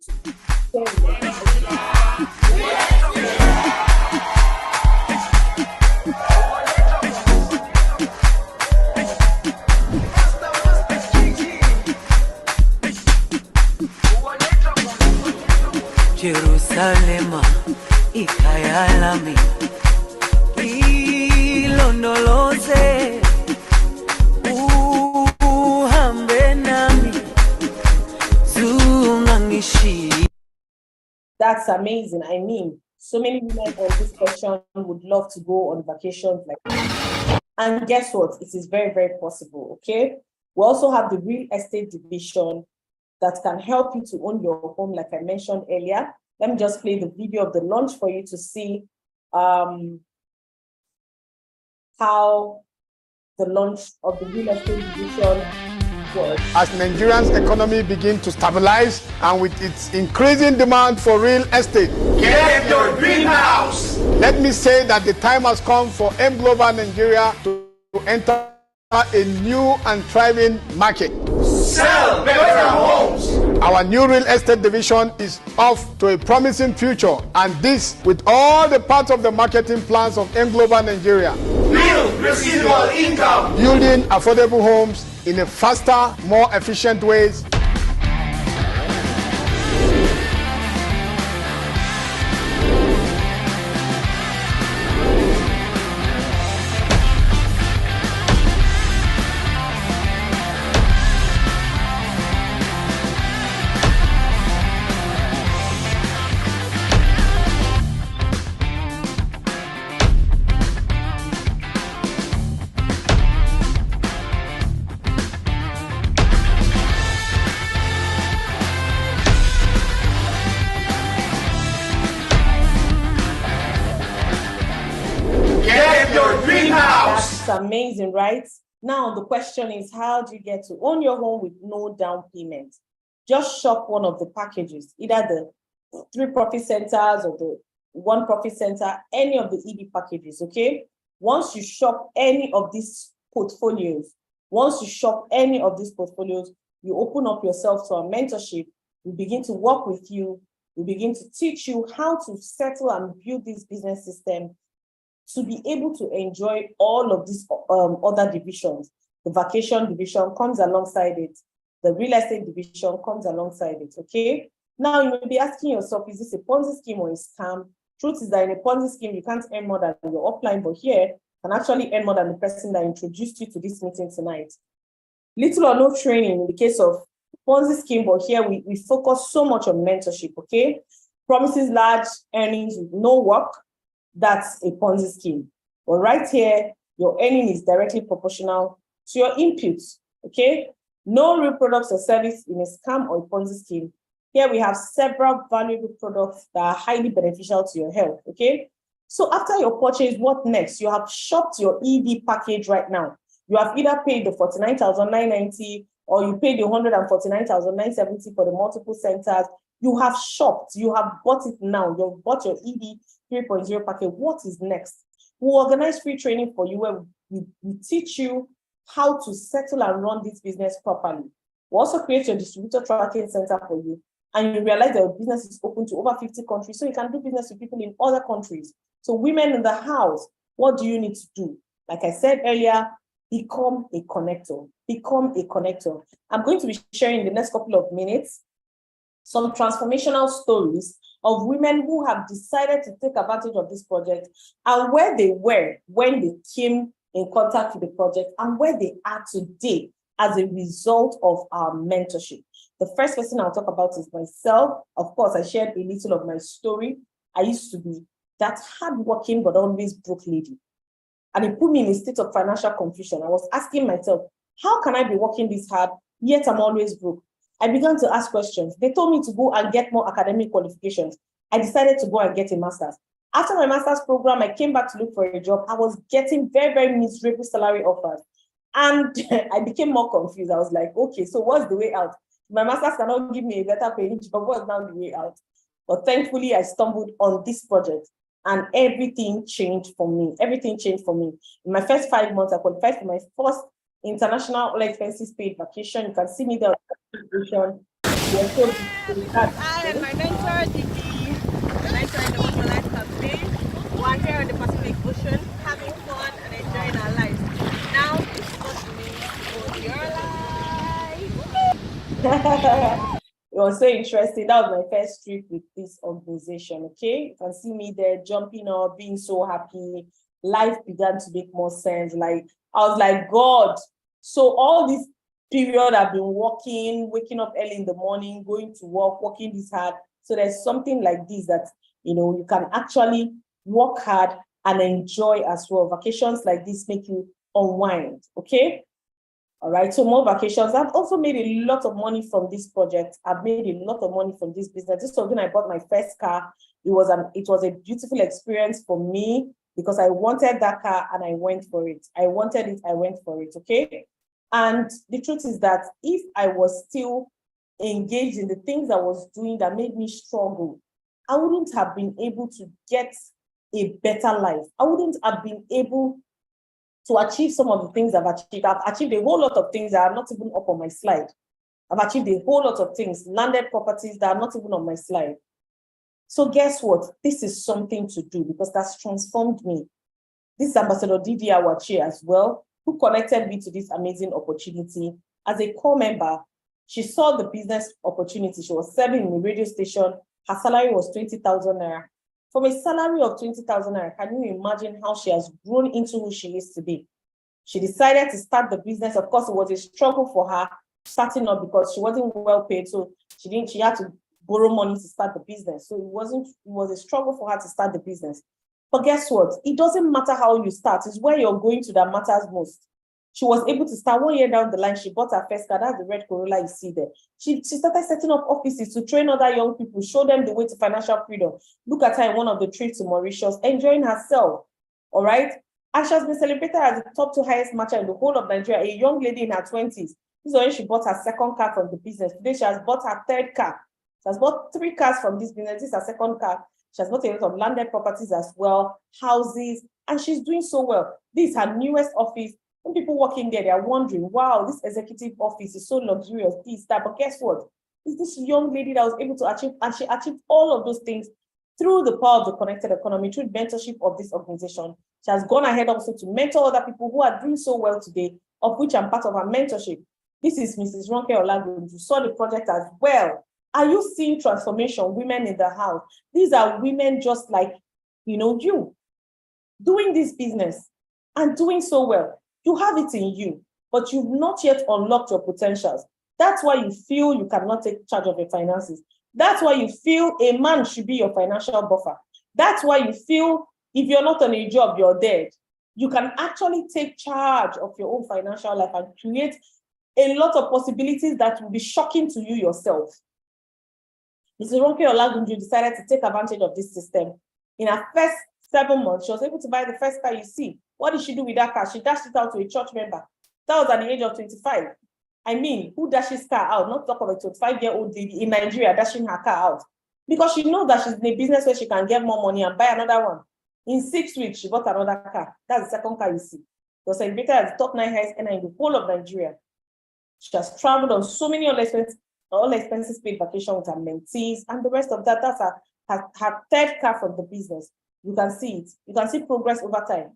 Jerusalema ikhaya lami ilondoloze uhambe nami zungangishi. That's amazing. I mean, so many women on this question would love to go on vacations like that. And guess what? It is very, very possible, okay? We also have the real estate division that can help you to own your home, like I mentioned earlier. Let me just play the video of the launch for you to see how the launch of the real estate division works. As Nigeria's economy begins to stabilize and with its increasing demand for real estate, Get your dream house. let me say that the time has come for M Global Nigeria to enter a new and thriving market. Sell better homes. Our new real estate division is off to a promising future, and this with all the parts of the marketing plans of M Global Nigeria. Build residual income. Building affordable homes in a faster, more efficient ways. Get your dream house. That's amazing, right? Now, the question is, how do you get to own your home with no down payment? Just shop one of the packages, either the 3 profit centers or the 1 profit center, any of the ED packages, okay? Once you shop any of these portfolios, you open up yourself to a mentorship. We begin to work with you. We begin to teach you how to settle and build this business system to be able to enjoy all of these other divisions. The vacation division comes alongside it. The real estate division comes alongside it, okay? Now, you may be asking yourself, is this a Ponzi scheme or a scam? Truth is that in a Ponzi scheme, you can't earn more than your upline, but here, you can actually earn more than the person that introduced you to this meeting tonight. Little or no training in the case of Ponzi scheme, but here we focus so much on mentorship, okay? Promises large earnings with no work. That's a Ponzi scheme. But right here, your earning is directly proportional to your inputs, okay? No real products or service in a scam or a Ponzi scheme. Here we have several valuable products that are highly beneficial to your health, okay? So after your purchase, what next? You have shopped your ED package right now. You have either paid the $49,990 or you paid the $149,970 for the multiple centers. You have shopped, you have bought it now. You've bought your ED 3.0 package. What is next? We'll organize free training for you where we teach you how to settle and run this business properly. We'll also create your distributor tracking center for you. And you realize that your business is open to over 50 countries, so you can do business with people in other countries. So women in the house, what do you need to do? Like I said earlier, become a connector. Become a connector. I'm going to be sharing in the next couple of minutes some transformational stories of women who have decided to take advantage of this project and where they were when they came in contact with the project and where they are today as a result of our mentorship. The first person I'll talk about is myself. Of course, I shared a little of my story. I used to be that hardworking but always broke lady. And it put me in a state of financial confusion. I was asking myself, how can I be working this hard, yet I'm always broke? I began to ask questions. They told me to go and get more academic qualifications. I decided to go and get a master's. After my master's program, I came back to look for a job. I was getting very, very miserable salary offers. And I became more confused. I was like, okay, so what's the way out? My master's cannot give me a better paying job. What's now the way out? But thankfully, I stumbled on this project and everything changed for me. Everything changed for me. In my first 5 months, I qualified for my first international all expenses paid vacation. You can see me there on vacation. I and my mentor did the mentor in the Motor Life campaign. We're here on the Pacific Ocean, having fun and enjoying our lives. Now it's what remains for your life. It was so interesting. That was my first trip with this organization. Okay, you can see me there jumping up, being so happy. Life began to make more sense. Like I was like, God. So all this period I've been working, waking up early in the morning, going to work, working this hard. So there's something like this that you can actually work hard and enjoy as well. Vacations like this make you unwind. Okay. All right, so more vacations. I've also made a lot of money from this project. I've made a lot of money from this business. This was when I bought my first car. It was a beautiful experience for me because I wanted that car and I went for it. I wanted it, I went for it, okay? And the truth is that if I was still engaged in the things I was doing that made me struggle, I wouldn't have been able to get a better life. I wouldn't have been able to achieve some of the things I've achieved. I've achieved a whole lot of things that are not even up on my slide. I've achieved a whole lot of things, landed properties that are not even on my slide. So guess what? This is something to do because that's transformed me. This is Ambassador Didi Awachi as well, who connected me to this amazing opportunity. As a core member, she saw the business opportunity. She was serving in a radio station. Her salary was 20,000 naira. From a salary of 20,000 naira, can you imagine how she has grown into who she is today? She decided to start the business. Of course, it was a struggle for her starting up because she wasn't well paid. So she had to borrow money to start the business. So it was a struggle for her to start the business. But guess what? It doesn't matter how you start. It's where you're going to that matters most. She was able to start 1 year down the line. She bought her first car. That's the red Corolla you see there. She started setting up offices to train other young people, show them the way to financial freedom. Look at her in one of the trips to Mauritius, enjoying herself. All right. And she has been celebrated as the top 2 highest matcher in the whole of Nigeria, a young lady in her 20s. This is when she bought her second car from the business. Today, she has bought her 3rd car. She has bought 3 cars from this business. This is her 2nd car. She has bought a lot of landed properties as well, houses, and she's doing so well. This is her newest office. When people walk in there, they are wondering, wow, this executive office is so luxurious, this, that. But guess what? It's this young lady that was able to achieve, and she achieved all of those things through the power of the connected economy, through mentorship of this organization. She has gone ahead also to mentor other people who are doing so well today, of which I'm part of her mentorship. This is Mrs. Ronke Olagun. You saw the project as well. Are you seeing transformation, women in the house? These are women just like, you, doing this business and doing so well. You have it in you, but you've not yet unlocked your potentials. That's why you feel you cannot take charge of your finances. That's why you feel a man should be your financial buffer. That's why you feel if you're not on a job, you're dead. You can actually take charge of your own financial life and create a lot of possibilities that will be shocking to you yourself. Mrs. Ronke Olagunju decided to take advantage of this system. In her first 7 months, she was able to buy the first car you see. What did she do with that car? She dashed it out to a church member. That was at the age of 25. I mean, who dashes car out? Not talk of a 25-year-old lady in Nigeria dashing her car out. Because she knows that she's in a business where she can get more money and buy another one. In 6 weeks, she bought another car. That's the 2nd car you see. It was celebrated as the top 9 highest earner in the whole of Nigeria. She has traveled on so many all expenses paid vacation with her mentees, and the rest of that. That's her 3rd car from the business. You can see it. You can see progress over time.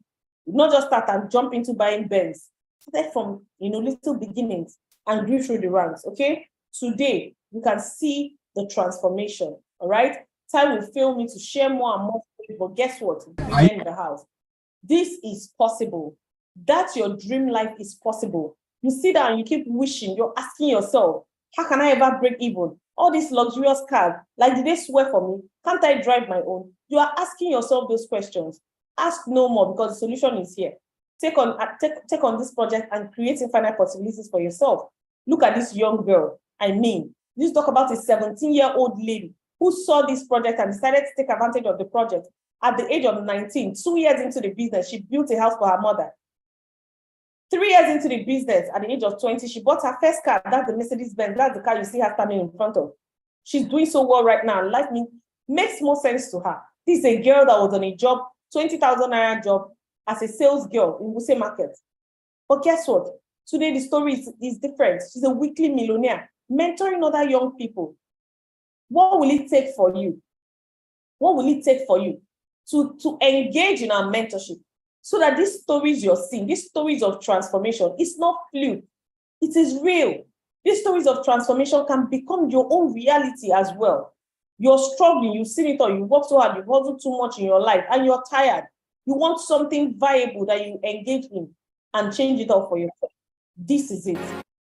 You not just start and jump into buying Benz. Started from little beginnings and grew through the ranks. Okay. Today you can see the transformation. All right. Time will fail me to share more and more. But guess what? We're in the house. This is possible. That's your dream life is possible. You sit down and you keep wishing. You're asking yourself, how can I ever break even? All these luxurious cars, like, did they swear for me? Can't I drive my own? You are asking yourself those questions. Ask no more because the solution is here. Take on this project and create infinite possibilities for yourself. Look at this young girl. Let's talk about a 17-year-old lady who saw this project and decided to take advantage of the project. At the age of 19, 2 years into the business, she built a house for her mother. 3 years into the business, at the age of 20, she bought her first car. That's the Mercedes-Benz. That's the car you see her standing in front of. She's doing so well right now. Life makes more sense to her. This is a girl that was on a job, 20,000 naira job as a sales girl in Wuse Market. But guess what? Today, the story is different. She's a weekly millionaire, mentoring other young people. What will it take for you? What will it take for you to engage in our mentorship so that these stories you're seeing, these stories of transformation, it's not fluke, it is real. These stories of transformation can become your own reality as well. You're struggling, you've seen it all, you've worked so hard, you've hustled too much in your life, and you're tired. You want something viable that you engage in and change it up for yourself. This is it.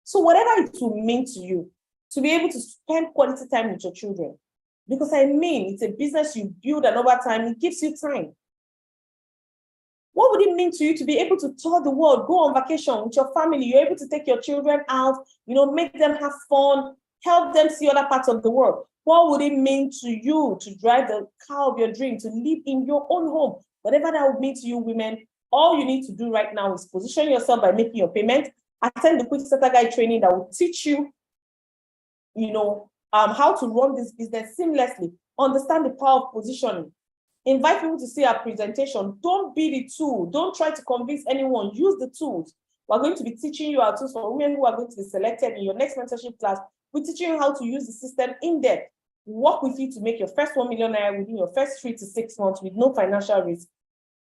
So whatever it will mean to you, to be able to spend quality time with your children, because I mean, it's a business you build, and over time, it gives you time. What would it mean to you to be able to tour the world, go on vacation with your family? You're able to take your children out, make them have fun, help them see other parts of the world. What would it mean to you to drive the car of your dream, to live in your own home? Whatever that would mean to you, women, all you need to do right now is position yourself by making your payment, attend the Quick Starter Guide training that will teach you, how to run this business seamlessly, understand the power of positioning. Invite people to see our presentation. Don't be the tool. Don't try to convince anyone. Use the tools. We're going to be teaching you our tools for women who are going to be selected in your next mentorship class. We're teaching you how to use the system in depth. Work with you to make your first 1 million naira within your first 3 to 6 months with no financial risk.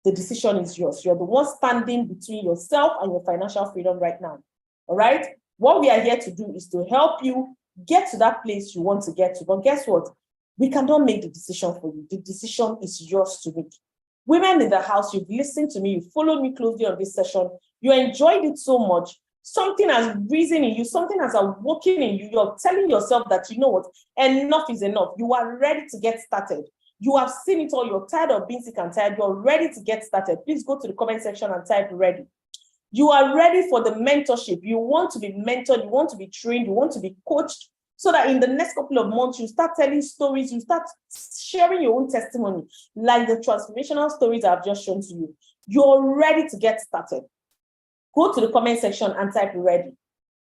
The decision is yours. You're the one standing between yourself and your financial freedom right now. All right? What we are here to do is to help you get to that place you want to get to. But guess what? We cannot make the decision for you. The decision is yours to make. Women in the house, you've listened to me, you followed me closely on this session, you enjoyed it so much, something has risen in you, something has awoken in you, you're telling yourself that, you know what, enough is enough. You are ready to get started. You have seen it all, you're tired of being sick and tired, you're ready to get started. Please go to the comment section and type ready. You are ready for the mentorship. You want to be mentored, you want to be trained, you want to be coached, so that in the next couple of months, you start telling stories, you start sharing your own testimony, like the transformational stories I've just shown to you. You're ready to get started. Go to the comment section and type ready.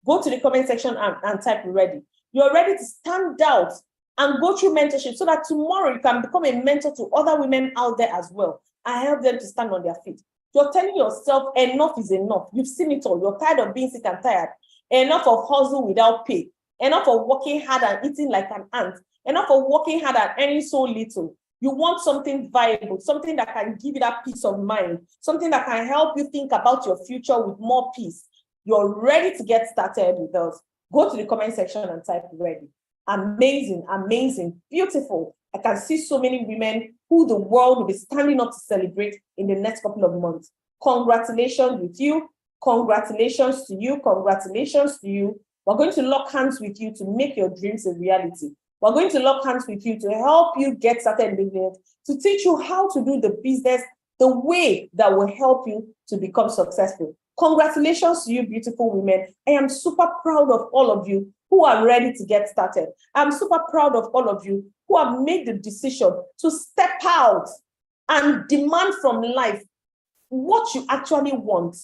Go to the comment section and type ready. You're ready to stand out and go through mentorship so that tomorrow you can become a mentor to other women out there as well and help them to stand on their feet. You're telling yourself enough is enough. You've seen it all. You're tired of being sick and tired. Enough of hustle without pay. Enough of working hard and eating like an ant. Enough of working hard and earning so little. You want something viable, something that can give you that peace of mind, something that can help you think about your future with more peace. You're ready to get started with us. Go to the comment section and type ready. Amazing, amazing, beautiful. I can see so many women who the world will be standing up to celebrate in the next couple of months. Congratulations with you. Congratulations to you. Congratulations to you. We're going to lock hands with you to make your dreams a reality. We're going to lock hands with you to help you get started in business, to teach you how to do the business the way that will help you to become successful. Congratulations to you, beautiful women. I am super proud of all of you who are ready to get started. I'm super proud of all of you who have made the decision to step out and demand from life what you actually want.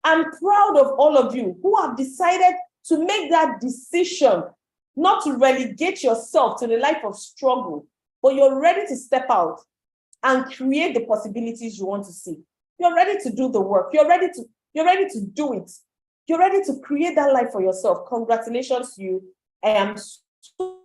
I'm proud of all of you who have decided to make that decision, not to relegate yourself to the life of struggle, but you're ready to step out and create the possibilities you want to see. You're ready to do the work. You're ready to do it. You're ready to create that life for yourself. Congratulations to you. I am so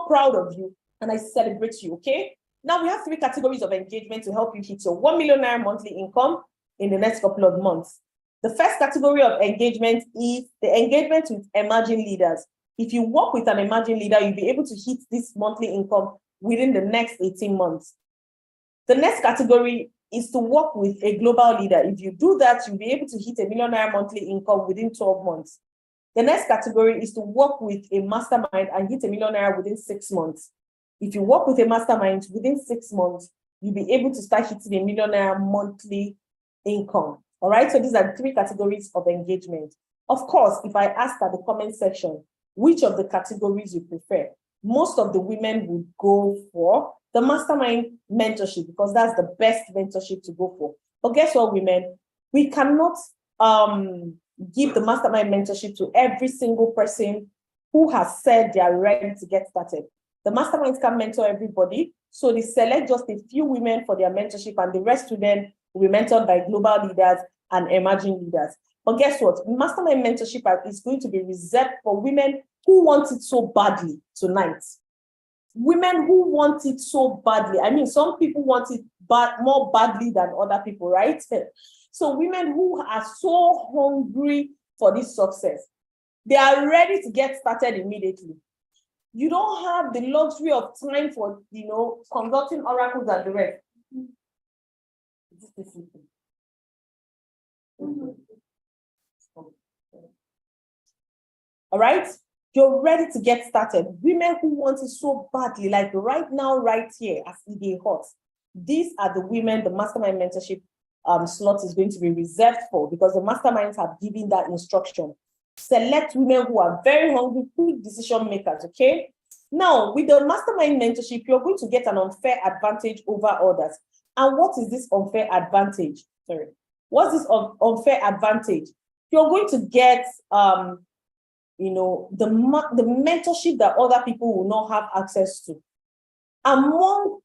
proud of you and I celebrate you, okay? Now we have 3 categories of engagement to help you hit your 1 million naira monthly income in the next couple of months. The first category of engagement is the engagement with emerging leaders. If you work with an emerging leader, you'll be able to hit this monthly income within the next 18 months. The next category is to work with a global leader. If you do that, you'll be able to hit a 1 million naira monthly income within 12 months. The next category is to work with a mastermind and hit a 1 million naira within 6 months. If you work with a mastermind within 6 months, you'll be able to start hitting a 1 million naira monthly income. All right, so these are 3 categories of engagement. Of course, if I ask at the comment section, which of the categories you prefer, most of the women would go for the mastermind mentorship because that's the best mentorship to go for. But guess what, women? We cannot give the mastermind mentorship to every single person who has said they are ready to get started. The masterminds can mentor everybody, so they select just a few women for their mentorship and the rest of them will be mentored by global leaders and emerging leaders. But guess what? Mastermind mentorship is going to be reserved for women who want it so badly tonight. Women who want it so badly. I mean, some people want it more badly than other people, right? So women who are so hungry for this success, they are ready to get started immediately. You don't have the luxury of time for, consulting oracles and the rest. All right? You're ready to get started. Women who want it so badly, like right now, right here, as it hot. These are the women the mastermind mentorship slot is going to be reserved for, because the masterminds have given that instruction. Select women who are very hungry, quick decision makers, okay? Now, with the mastermind mentorship, you're going to get an unfair advantage over others. And what is this unfair advantage? Sorry. What's this unfair advantage? You're going to get the mentorship that other people will not have access to. Among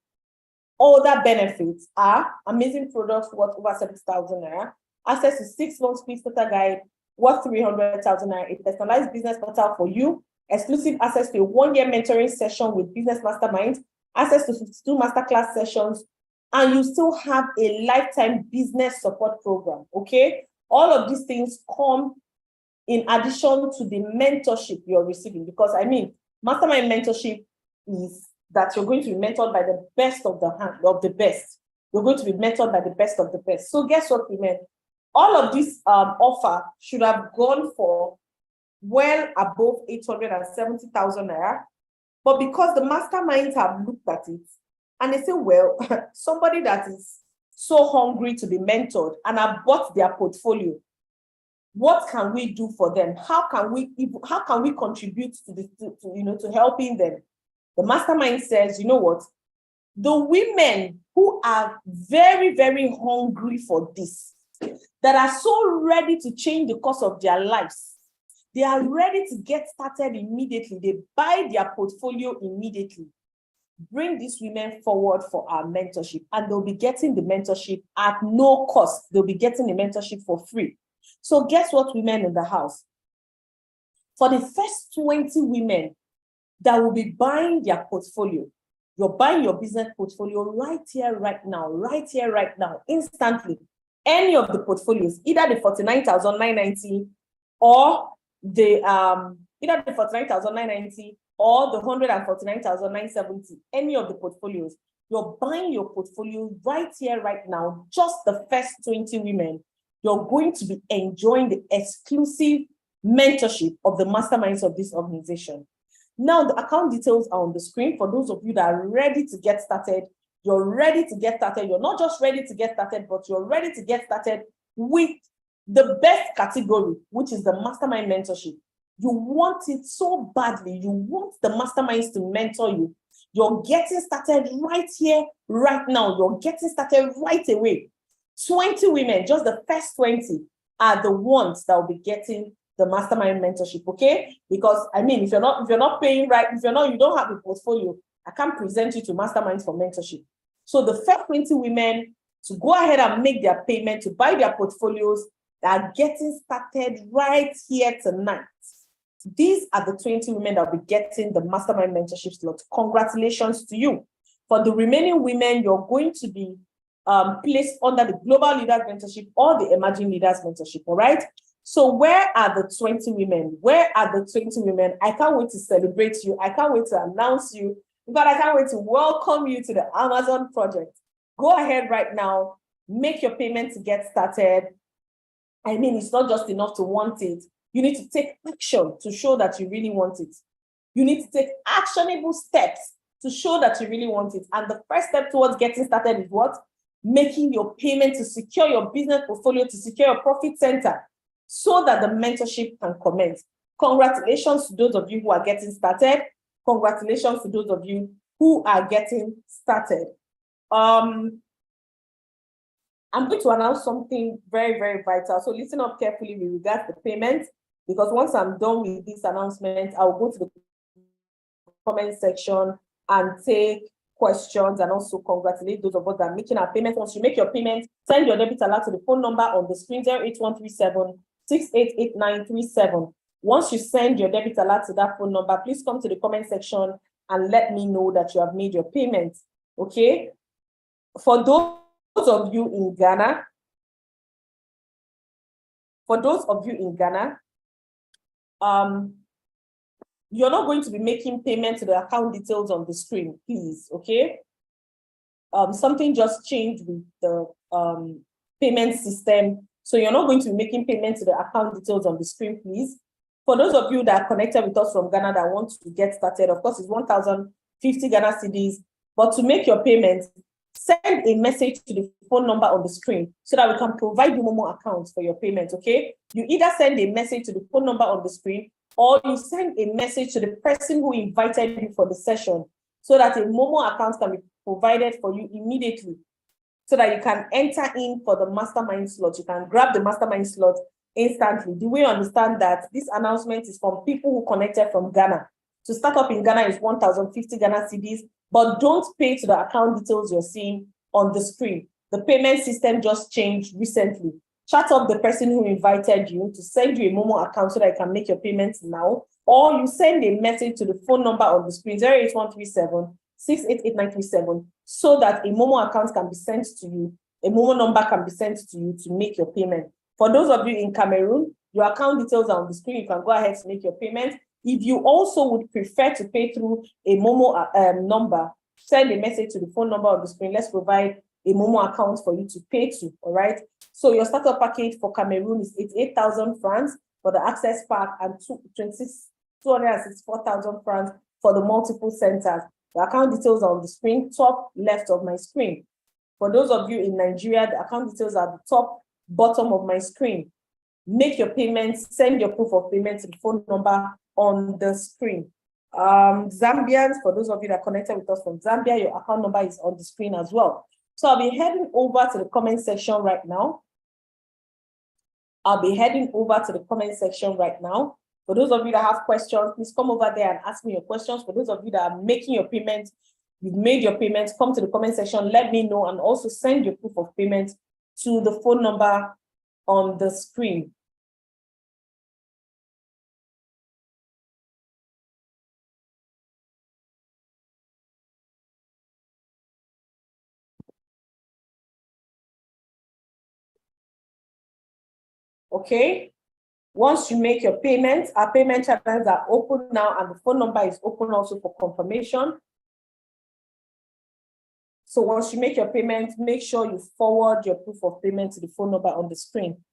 other benefits are amazing products worth over 70,000 naira, access to 6 months quick starter guide worth 300,000 naira, a personalized business portal for you, exclusive access to a 1-year mentoring session with business masterminds, access to 52 masterclass sessions, and you still have a lifetime business support program, okay? All of these things come in addition to the mentorship you're receiving, because mastermind mentorship is that you're going to be mentored by the best of the best. You're going to be mentored by the best of the best. So guess what, women? All of this offer should have gone for well above 870,000 naira. But because the masterminds have looked at it and they say, well, somebody that is so hungry to be mentored and have bought their portfolio, what can we do for them? How can we contribute to helping them? The mastermind says, you know what? The women who are very, very hungry for this, that are so ready to change the course of their lives, they are ready to get started immediately. They buy their portfolio immediately. Bring these women forward for our mentorship, and they'll be getting the mentorship at no cost. They'll be getting the mentorship for free. So guess what, women in the house? For the first 20 women that will be buying their portfolio, you're buying your business portfolio right here, right now, instantly. Any of the portfolios, either the 49,990 or the 149,970, any of the portfolios, you're buying your portfolio right here, right now, just the first 20 women. You're going to be enjoying the exclusive mentorship of the masterminds of this organization. Now, the account details are on the screen for those of you that are ready to get started. You're ready to get started. You're not just ready to get started, but you're ready to get started with the best category, which is the mastermind mentorship. You want it so badly. You want the masterminds to mentor you. You're getting started right here, right now. You're getting started right away. 20 women, just the first 20, are the ones that will be getting the mastermind mentorship, okay? Because if you're not paying right, you don't have a portfolio, I can't present you to masterminds for mentorship. So the first 20 women to go ahead and make their payment to buy their portfolios that are getting started right here tonight. These are the 20 women that will be getting the mastermind mentorship slot. Congratulations to you. For the remaining women, you're going to be placed under the Global Leaders Mentorship or the Emerging Leaders Mentorship, all right? So where are the 20 women? Where are the 20 women? I can't wait to celebrate you. I can't wait to announce you. In fact, I can't wait to welcome you to the Amazon project. Go ahead right now, make your payment to get started. It's not just enough to want it. You need to take action to show that you really want it. You need to take actionable steps to show that you really want it. And the first step towards getting started is what? Making your payment to secure your business portfolio, to secure your profit center, so that the mentorship can commence. Congratulations to those of you who are getting started. Congratulations to those of you who are getting started. I'm going to announce something very, very vital. So listen up carefully with regards to payment, because once I'm done with this announcement, I'll go to the comment section and take questions and also congratulate those of us that are making our payments. Once you make your payment, send your debit alert to the phone number on the screen, 08137 688937. Once you send your debit alert to that phone number, please come to the comment section and let me know that you have made your payment. Okay? For those of you in Ghana, you're not going to be making payment to the account details on the screen, please, okay? Something just changed with the payment system. So you're not going to be making payment to the account details on the screen, please. For those of you that are connected with us from Ghana that want to get started, of course, it's 1,050 Ghana cedis. But to make your payment, send a message to the phone number on the screen so that we can provide you Momo accounts for your payment, okay? You either send a message to the phone number on the screen or you send a message to the person who invited you for the session so that a Momo account can be provided for you immediately so that you can enter in for the mastermind slot. You can grab the mastermind slot instantly. Do we understand that this announcement is from people who connected from Ghana? To start up in Ghana is 1,050 Ghana cedis, but don't pay to the account details you're seeing on the screen. The payment system just changed recently. Chat up the person who invited you to send you a Momo account so that you can make your payments now, or you send a message to the phone number on the screen, 08137 688937, so that a Momo account can be sent to you, a Momo number can be sent to you to make your payment. For those of you in Cameroon, your account details are on the screen. You can go ahead to make your payment. If you also would prefer to pay through a Momo number, send a message to the phone number on the screen. Let's provide a Momo account for you to pay to, all right? So your starter package for Cameroon is 88,000 francs for the access pack and 264,000 francs for the multiple centers. The account details are on the screen, top left of my screen. For those of you in Nigeria, the account details are the top bottom of my screen. Make your payments, send your proof of payment to the phone number on the screen. Zambians, for those of you that are connected with us from Zambia, your account number is on the screen as well. So I'll be heading over to the comment section right now. For those of you that have questions, please come over there and ask me your questions. For those of you that are making your payments, you've made your payments, come to the comment section, let me know, and also send your proof of payment to the phone number on the screen. Okay, once you make your payments, our payment channels are open now and the phone number is open also for confirmation. So once you make your payment, make sure you forward your proof of payment to the phone number on the screen.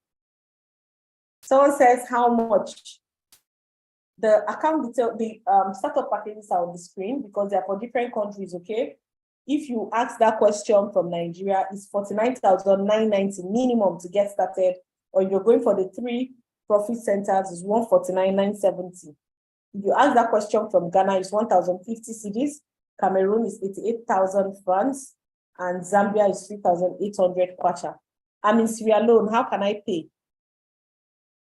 Someone says how much. The account detail, the startup packages are on the screen because they are for different countries, okay? If you ask that question from Nigeria, it's 49,990 minimum to get started. Or if you're going for the 3 profit centers, it's 149,970. If you ask that question from Ghana, it's 1,050 cedis. Cameroon is 88,000 francs, and Zambia is 3,800 kwacha. I'm in Sierra Leone, how can I pay?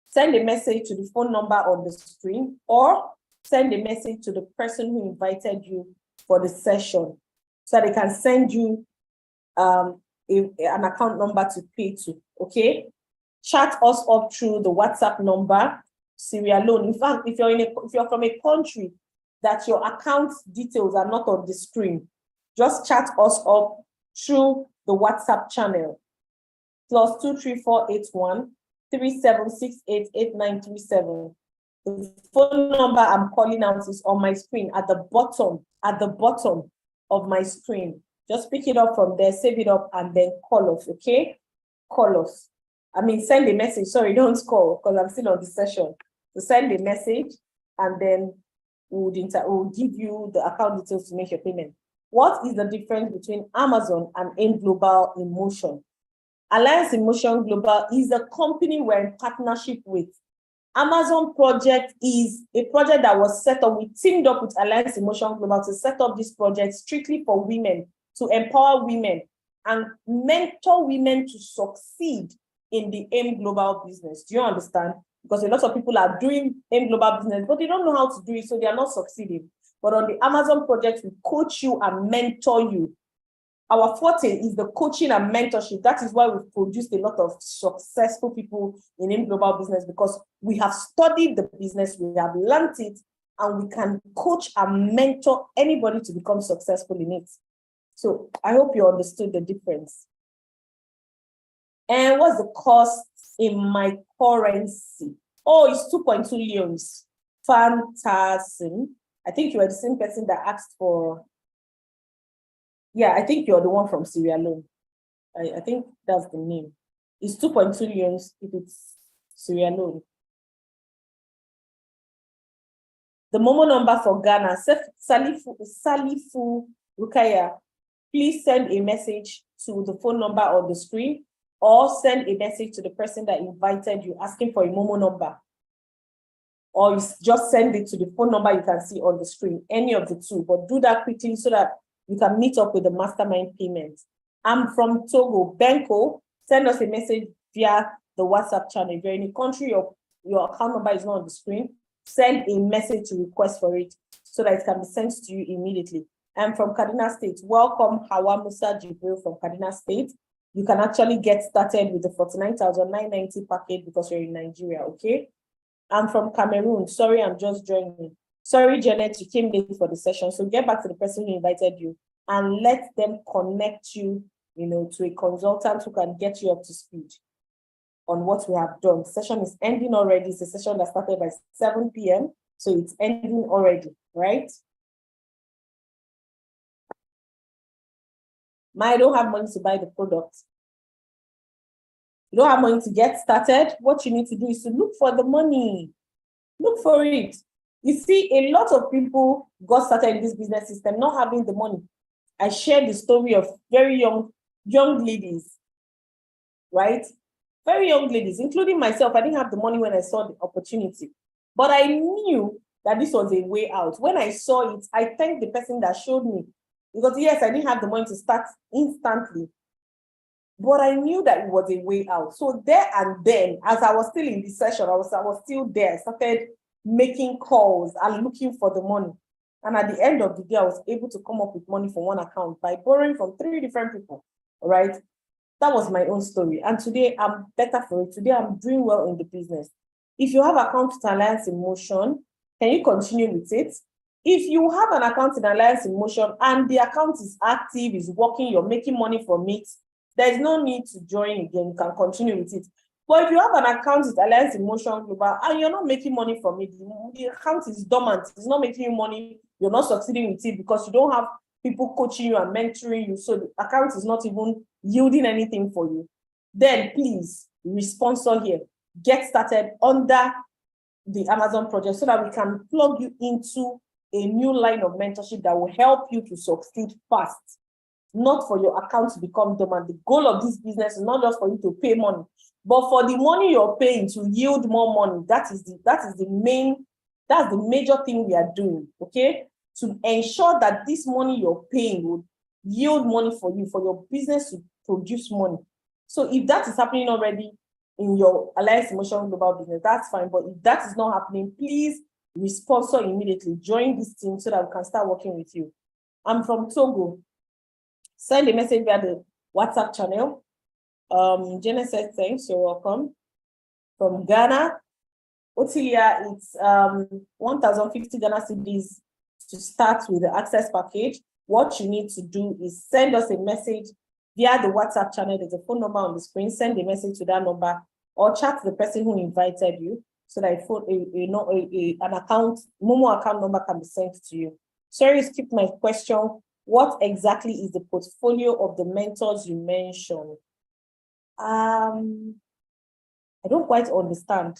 Send a message to the phone number on the screen, or send a message to the person who invited you for the session so they can send you an account number to pay to, okay? Chat us up through the WhatsApp number, Sierra Leone. In fact, if you're from a country that your account details are not on the screen, just chat us up through the WhatsApp channel, +23481 37688937. The phone number I'm calling out is on my screen at the bottom of my screen. Just pick it up from there, save it up, and then call us, okay? Call us. I mean, send a message. Sorry, don't call because I'm still on the session. So send a message and then we'll give you the account details to make your payment. What is the difference between Amazon and AIM Global in Motion? Alliance in Motion Global is a company we're in partnership with. Amazon project is a project that was set up. We teamed up with Alliance in Motion Global to set up this project strictly for women, to empower women and mentor women to succeed in the AIM Global business. Do you understand? Because a lot of people are doing AIM Global business, but they don't know how to do it, so they are not succeeding. But on the Amazon project, we coach you and mentor you. Our forte is the coaching and mentorship. That is why we've produced a lot of successful people in global business, because we have studied the business, we have learned it, and we can coach and mentor anybody to become successful in it. So I hope you understood the difference. And what's the cost in my currency? Oh, it's 2.2 leons. Fantastic. I think you are the same person that asked for. Yeah, I think you're the one from Sierra Leone. I think that's the name. It's 2.2 leons if it's Sierra Leone. The Momo number for Ghana, Salifu Rukaya, please send a message to the phone number on the screen, or send a message to the person that invited you asking for a Momo number. Or you just send it to the phone number you can see on the screen, any of the two, but do that quickly so that you can meet up with the mastermind payment. I'm from Togo. Benko, send us a message via the WhatsApp channel. If you're in a country, your account number is not on the screen, send a message to request for it so that it can be sent to you immediately. I'm from Kaduna State. Welcome, Hawa Musa Jibril from Kaduna State. You can actually get started with the 49,990 package because you're in Nigeria, okay? I'm from Cameroon. Sorry, I'm just joining. Sorry, Janet, you came late for the session. So get back to the person who invited you and let them connect you, to a consultant who can get you up to speed on what we have done. The session is ending already. It's a session that started by 7 p.m. So it's ending already, right? I don't have money to buy the product. You don't have money to get started. What you need to do is to look for the money. Look for it. You see, a lot of people got started in this business system not having the money. I shared the story of very young ladies, right? Very young ladies, including myself. I didn't have the money when I saw the opportunity, but I knew that this was a way out. When I saw it, I thanked the person that showed me, because yes, I didn't have the money to start instantly, but I knew that it was a way out. So there and then, as I was still in the session, I was still there. I started making calls and looking for the money. And at the end of the day, I was able to come up with money from one account by borrowing from 3 different people, all right? That was my own story. And today I'm better for it. Today I'm doing well in the business. If you have an account with Alliance in Motion, can you continue with it? If you have an account in Alliance in Motion and the account is active, is working, you're making money from it, there's no need to join again. You can continue with it. But if you have an account with Alliance in Motion Global and you're not making money from it, the account is dormant, it's not making you money, you're not succeeding with it because you don't have people coaching you and mentoring you, so the account is not even yielding anything for you, then please sponsor here. Get started under the Amazon project so that we can plug you into a new line of mentorship that will help you to succeed fast. Not for your account to become dormant. The goal of this business is not just for you to pay money, but for the money you're paying to yield more money. That's the major thing we are doing, okay? To ensure that this money you're paying will yield money for you, for your business to produce money. So if that is happening already in your Alliance Emotion Global business, that's fine. But if that is not happening, please sponsor immediately. Join this team so that we can start working with you. I'm from Togo. Send a message via the WhatsApp channel. Jenna said, thanks, you're welcome. From Ghana, Otilia, it's 1,050 Ghana cedis to start with the access package. What you need to do is send us a message via the WhatsApp channel. There's a phone number on the screen. Send a message to that number or chat to the person who invited you so that an account, Momo account number can be sent to you. Sorry, skip my question. What exactly is the portfolio of the mentors you mentioned? I don't quite understand.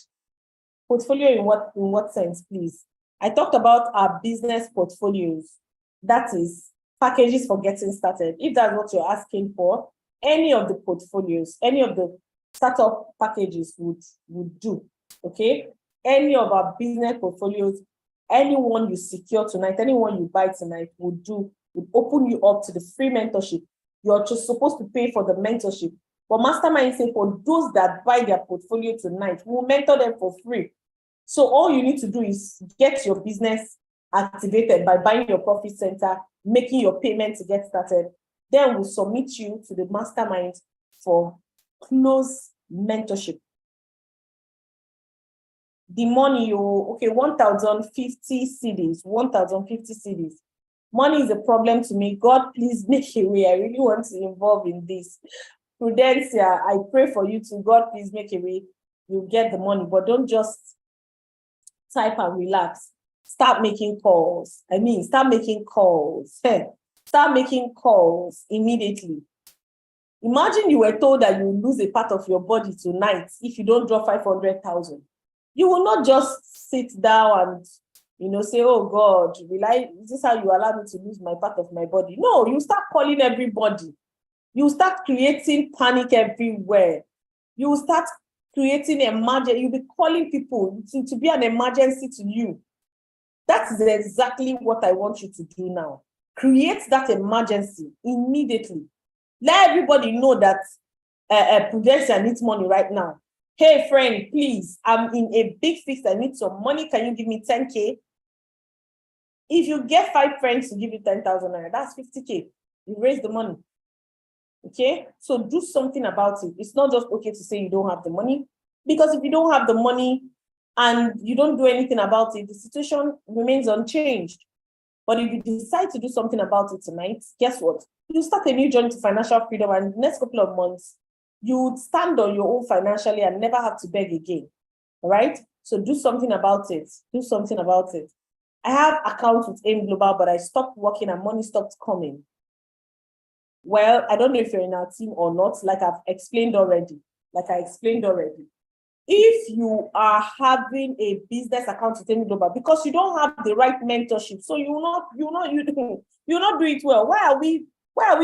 Portfolio in what sense, please? I talked about our business portfolios. That is packages for getting started. If that's what you're asking for, any of the portfolios, any of the startup packages would do, okay? Any of our business portfolios, anyone you secure tonight, anyone you buy tonight would open you up to the free mentorship. You're just supposed to pay for the mentorship. But Mastermind say for those that buy their portfolio tonight, we'll mentor them for free. So all you need to do is get your business activated by buying your profit center, making your payment to get started. Then we'll submit you to the mastermind for close mentorship. The money, 1,050 CDs, 1,050 CDs. Money is a problem to me. God, please make a way. I really want to involve in this. Prudencia, I pray for you too. God, please make a way. You get the money, but don't just type and relax. Start making calls. Start making calls. Start making calls immediately. Imagine you were told that you will lose a part of your body tonight if you don't draw 500,000. You will not just sit down and, say, oh God, is this how you allow me to lose my part of my body? No, you start calling everybody. You start creating panic everywhere. You start creating emergency. You'll be calling people to be an emergency to you. That is exactly what I want you to do now. Create that emergency immediately. Let everybody know that Prudencia needs money right now. Hey, friend, please, I'm in a big fix. I need some money. Can you give me 10K? If you get 5 friends to give you 10,000 naira, that's 50K. You raise the money. Okay? So do something about it. It's not just okay to say you don't have the money, because if you don't have the money and you don't do anything about it, the situation remains unchanged. But if you decide to do something about it tonight, guess what? You start a new journey to financial freedom, and in the next couple of months, you would stand on your own financially and never have to beg again. All right? So do something about it. Do something about it. I have accounts with AIM Global, but I stopped working and money stopped coming. Well, I don't know if you're in our team or not, like I explained already. If you are having a business account with AIM Global because you don't have the right mentorship, so you will not do it well. Why are we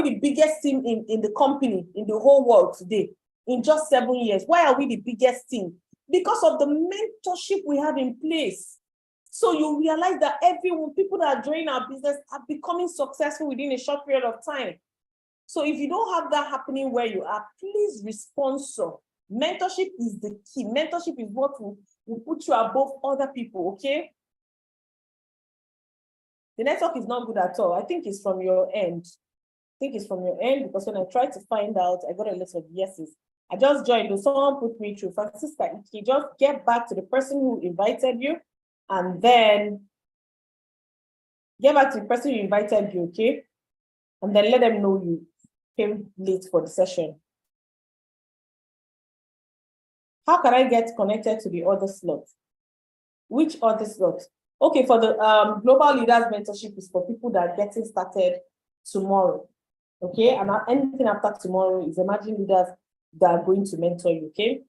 the biggest team in the company, in the whole world today, in just 7 years? Why are we the biggest team? Because of the mentorship we have in place. So you realize that people that are joining our business are becoming successful within a short period of time. So if you don't have that happening where you are, please responsor. Mentorship is the key. Mentorship is what will put you above other people, okay? The network is not good at all. I think it's from your end. Because when I tried to find out, I got a list of yeses. I just joined, someone put me through. Francisca, you just get back to the person who invited you, and then get back to the person who invited you, okay? And then let them know you came late for the session. How can I get connected to the other slot? Which other slot? Okay, for the Global Leaders Mentorship is for people that are getting started tomorrow. Okay, and anything after tomorrow is emerging leaders that are going to mentor you. Okay,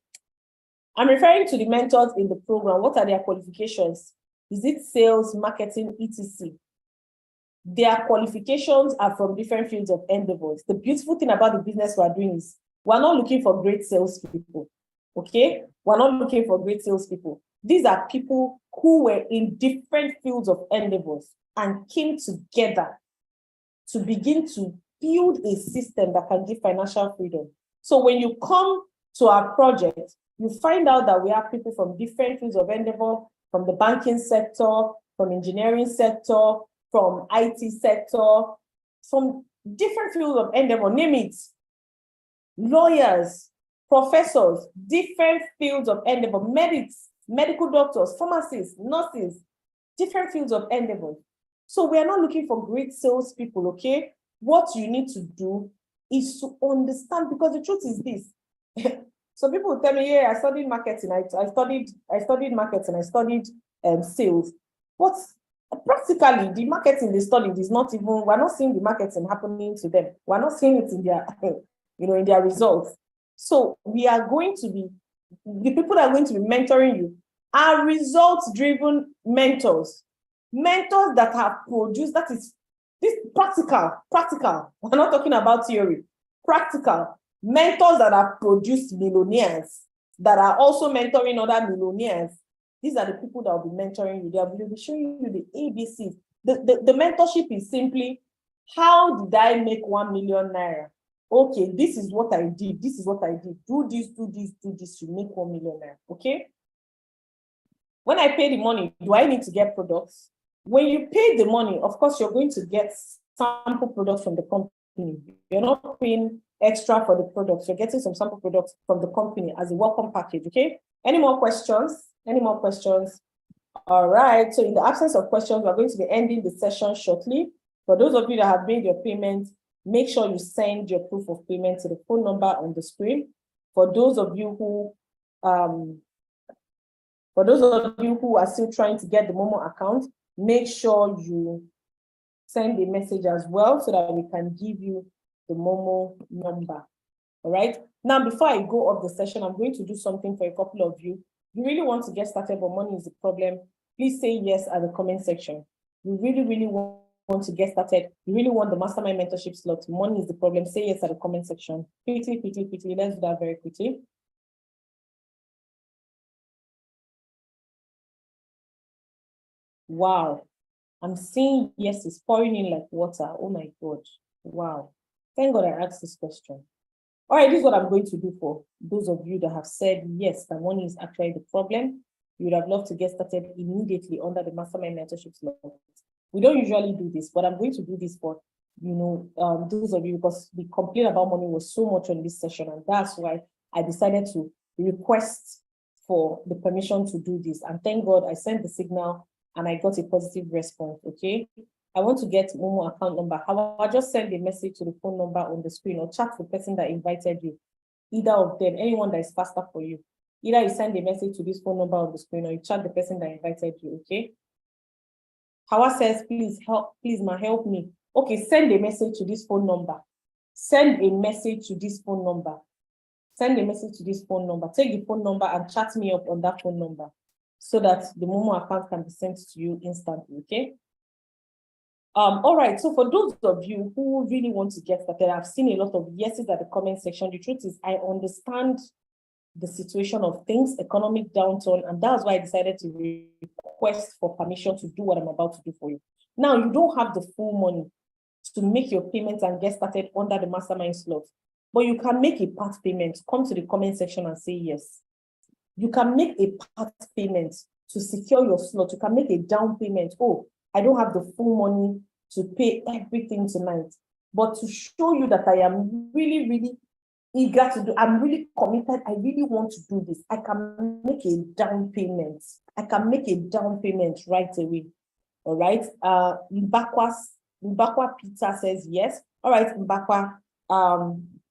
I'm referring to the mentors in the program. What are their qualifications? Is it sales, marketing, etc.? Their qualifications are from different fields of endeavors. The beautiful thing about the business we're doing is we're not looking for great salespeople. Okay, we're not looking for great salespeople. These are people who were in different fields of endeavors and came together to begin to build a system that can give financial freedom. So when you come to our project, you find out that we have people from different fields of endeavor, from the banking sector, from engineering sector, from IT sector, from different fields of endeavor, name it, lawyers, professors, different fields of endeavor, medics, medical doctors, pharmacists, nurses, different fields of endeavor. So we are not looking for great salespeople, okay? What you need to do is to understand, because the truth is this. So people will tell me, yeah, I studied marketing, I studied marketing, I studied sales. But practically, the marketing they studied is not even, we're not seeing the marketing happening to them. We're not seeing it in their, in their results. So we are going to be, the people that are going to be mentoring you are results-driven mentors. Mentors that have produced, that is this practical. We're not talking about theory. Practical. Mentors that have produced millionaires, that are also mentoring other millionaires. These are the people that will be mentoring you. They will be showing you the ABCs. The mentorship is simply, how did I make 1 million naira? Okay, this is what I did. This is what I did. Do this, do this, do this. You make 1 million naira. Okay? When I pay the money, do I need to get products? When you pay the money, of course, you're going to get sample products from the company. You're not paying extra for the products. You're getting some sample products from the company as a welcome package, okay? Any more questions? Any more questions? All right, so in the absence of questions, we're going to be ending the session shortly. For those of you that have made your payment, make sure you send your proof of payment to the phone number on the screen. For those of you who are still trying to get the Momo account, make sure you send a message as well so that we can give you the Momo number. All right. Now, before I go off the session, I'm going to do something for a couple of you. You really want to get started, but money is the problem. Please say yes at the comment section. You really, really want to get started. You really want the mastermind mentorship slot. Money is the problem. Say yes at the comment section. Quickly. Let's do that very quickly. Wow. I'm seeing yes is pouring in like water. Oh my God. Wow. Thank God I asked this question. All right, this is what I'm going to do for those of you that have said yes, that money is actually the problem. You would have loved to get started immediately under the mastermind mentorship slot. We don't usually do this, but I'm going to do this for those of you, because the complaint about money was so much on this session, and that's why I decided to request for the permission to do this. And thank God I sent the signal and I got a positive response. Okay. I want to get Momo account number. I'll just send a message to the phone number on the screen or chat the person that invited you. Either of them, anyone that is faster for you. Either you send a message to this phone number on the screen or you chat the person that invited you, okay? Hawa says, please help me. Okay, send a message to this phone number. Send a message to this phone number. Send a message to this phone number. Take the phone number and chat me up on that phone number so that the Momo account can be sent to you instantly, okay? All right, so for those of you who really want to get started, I've seen a lot of yeses at the comment section. The truth is, I understand the situation of things, economic downturn, and that's why I decided to request for permission to do what I'm about to do for you. Now, you don't have the full money to make your payments and get started under the mastermind slot, but you can make a part payment. Come to the comment section and say yes. You can make a part payment to secure your slot. You can make a down payment. Oh, I don't have the full money to pay everything tonight, but to show you that I am really, really eager to do, I'm really committed, I really want to do this, I can make a down payment. I can make a down payment right away. All right. Mbakwa Peter says yes. All right, Mbakwa,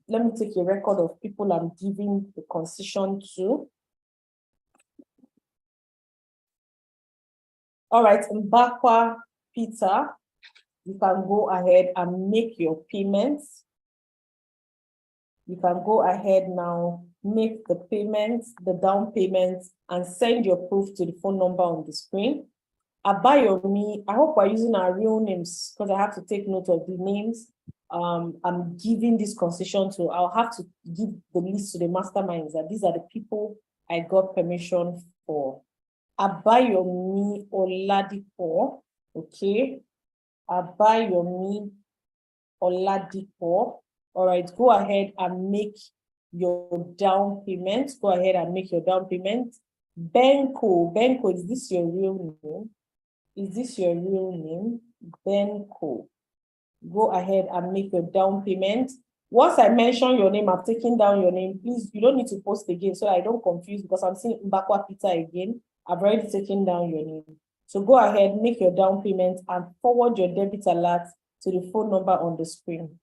let me take a record of people I'm giving the concession to. All right, Mbakwa Peter, you can go ahead and make your payments. You can go ahead now, make the payments, the down payments, and send your proof to the phone number on the screen. Abayomi, I hope we're using our real names because I have to take note of the names. I'm giving this concession to, I'll have to give the list to the masterminds that these are the people I got permission for. Abayomi Oladipo, okay. Abayomi Oladipo. All right, go ahead and make your down payment. Go ahead and make your down payment. Benko, is this your real name? Is this your real name? Benko. Go ahead and make your down payment. Once I mention your name, I've taken down your name. Please, you don't need to post again so I don't confuse, because I'm seeing Mbakwa Peter again. I've already taken down your name. So go ahead, make your down payment and forward your debit alert to the phone number on the screen.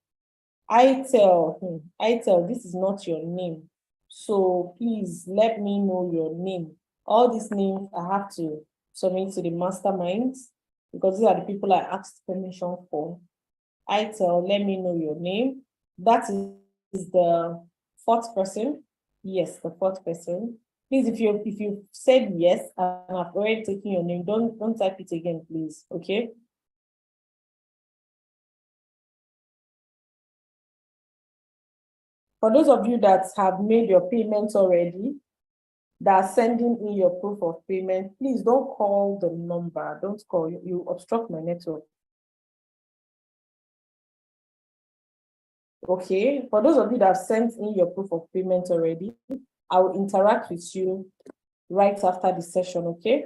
I tell, this is not your name. So please let me know your name. All these names I have to submit to the masterminds because these are the people I asked permission for. I tell, let me know your name. That is the fourth person. Yes, the fourth person. Please, if you said yes and I've already taken your name, don't type it again, please. Okay. For those of you that have made your payments already, that are sending in your proof of payment, please don't call the number. Don't call. You obstruct my network. Okay. For those of you that have sent in your proof of payment already, I will interact with you right after the session, okay?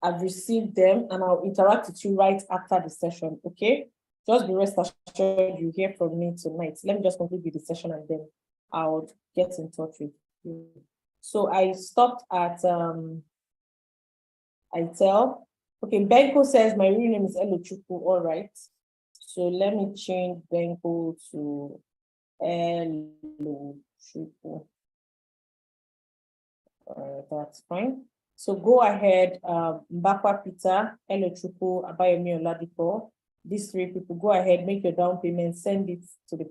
I've received them, and I'll interact with you right after the session, okay? Just be rest assured you hear from me tonight. Let me just conclude with the session and then I'll get in touch with you. So I stopped at ITEL. Okay, Benko says my real name is Elochukwu, all right. So let me change Benko to Elochukwu. All right, that's fine. So go ahead, Mbakwa Peter, Elochukwu, Abayomi Oladipo. These three people, go ahead, make your down payment, send it to the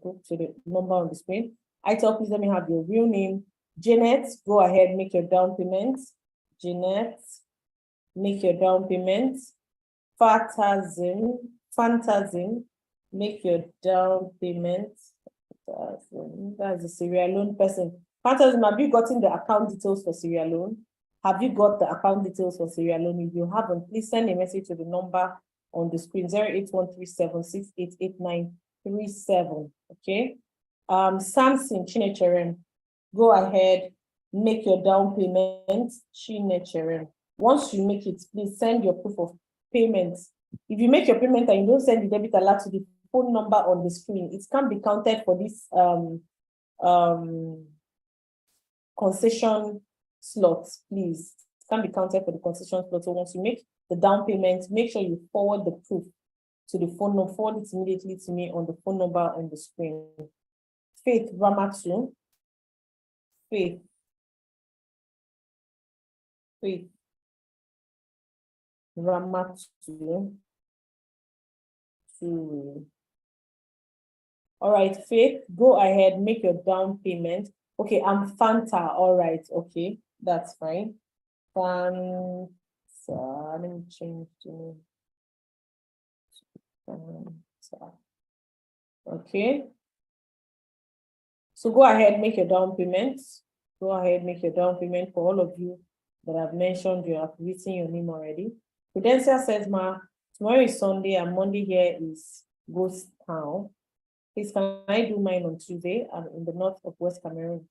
number on the screen. ITEL, please let me have your real name. Janet, go ahead, make your down payment. Janet, make your down payment. Phantasm, make your down payment. That's the serial loan person. Phantasm, have you gotten the account details for serial loan? Have you got the account details for serial loan? If you haven't, please send a message to the number on the screen, 08137688937. Okay. Samson Chinecheren, go ahead, make your down payment. Chinecheren. Once you make it, please send your proof of payment. If you make your payment and you don't send the debit alert to the phone number on the screen, it can be counted for this concession slots, please. It can be counted for the concession slot. So once you make the down payment, make sure you forward the proof to the phone number, forward it immediately to me on the phone number on the screen. Faith Ramatu. Faith Ramatu. All right, Faith, go ahead, make your down payment. Okay, I'm Fanta. All right, okay, that's fine. Fanta, let me change to Fanta. Okay. So go ahead, make your down payments. Go ahead, make your down payment. For all of you that I've mentioned, you have written your name already. Prudencia says, Ma, tomorrow is Sunday and Monday here is Ghost Town. Please, can I do mine on Tuesday? I'm in the north of West Cameroon.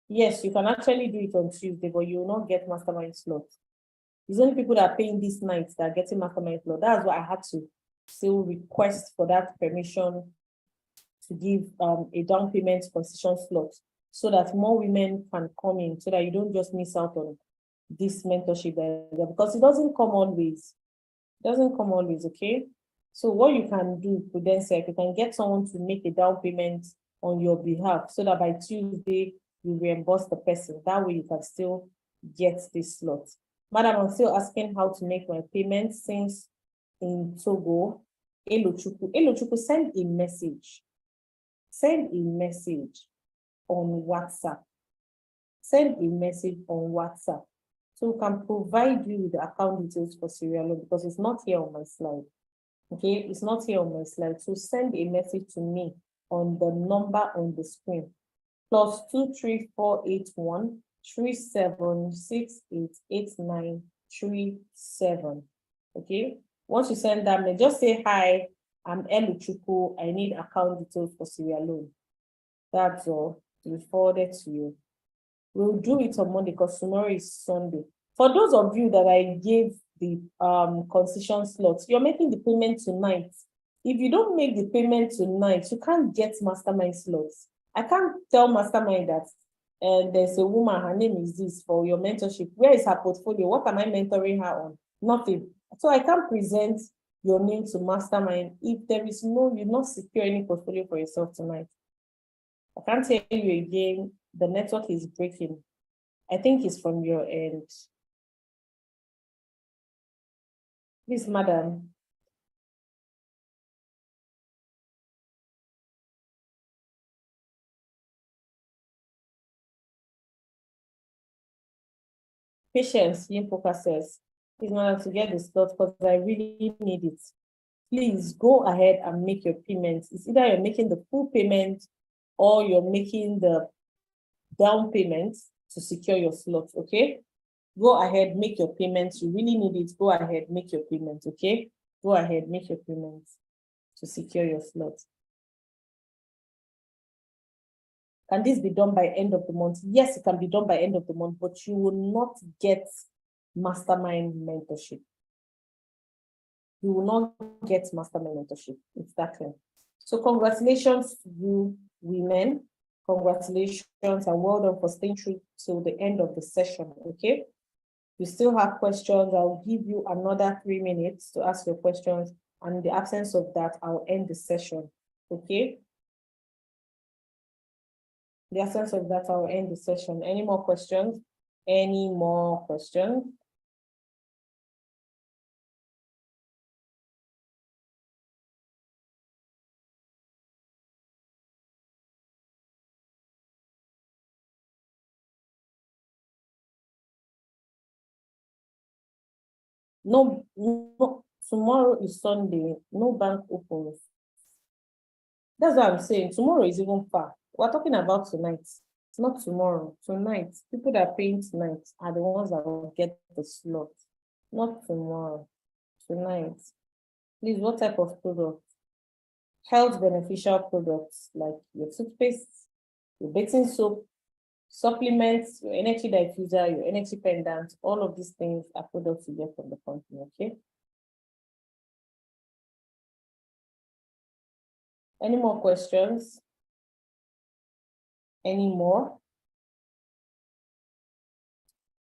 Yes, you can actually do it on Tuesday, but you will not get mastermind slot. It's only people that are paying this night that are getting mastermind slot. That's why I had to still request for that permission to give a down payment concession slot so that more women can come in, so that you don't just miss out on this mentorship because it doesn't come always. It doesn't come always, okay? So what you can do, Prudencia, you can get someone to make a down payment on your behalf so that by Tuesday, you reimburse the person. That way you can still get this slot. Madam, I'm still asking how to make my payment since in Togo. Elochukwu, send a message. Send a message on WhatsApp. Send a message on WhatsApp. So we can provide you with the account details for serial loan because it's not here on my slide. Okay, it's not here on my slide. So send a message to me on the number on the screen. +23481 37688937. Okay. Once you send that mail, just say, hi, I'm Elochukwu. I need account details for serial loan. That's all. To be forwarded to you. We'll do it on Monday because tomorrow is Sunday. For those of you that I gave the concession slots, you're making the payment tonight. If you don't make the payment tonight, you can't get mastermind slots. I can't tell mastermind that there's a woman, her name is this, for your mentorship. Where is her portfolio? What am I mentoring her on? Nothing. So I can't present your name to mastermind if there is no, you not secure any portfolio for yourself tonight. I can't tell you again, the network is breaking. I think it's from your end. Please, madam. Patience, Yimpoka says, please, madam, to get the slot because I really need it. Please go ahead and make your payments. It's either you're making the full payment or you're making the down payment to secure your slot, okay? Go ahead, make your payments. You really need it. Go ahead, make your payments, okay? Go ahead, make your payments to secure your slot. Can this be done by end of the month? Yes, it can be done by end of the month, but you will not get mastermind mentorship. you will not get mastermind mentorship. It's that clear. So congratulations to you, women. Congratulations and well done for staying through till the end of the session, okay? If you still have questions, I'll give you another 3 minutes to ask your questions. And in the absence of that, I'll end the session, okay? In the absence of that, I'll end the session. Any more questions? Any more questions? No, tomorrow is Sunday. No bank opens. That's what I'm saying. Tomorrow is even far. We're talking about tonight. It's not tomorrow. Tonight. People that are paying tonight are the ones that will get the slot. Not tomorrow. Tonight. Please, what type of product? Health beneficial products like your toothpaste, your bathing soap, supplements, your energy diffuser, your energy pendant, all of these things are products you get from the company, okay? Any more questions? Any more?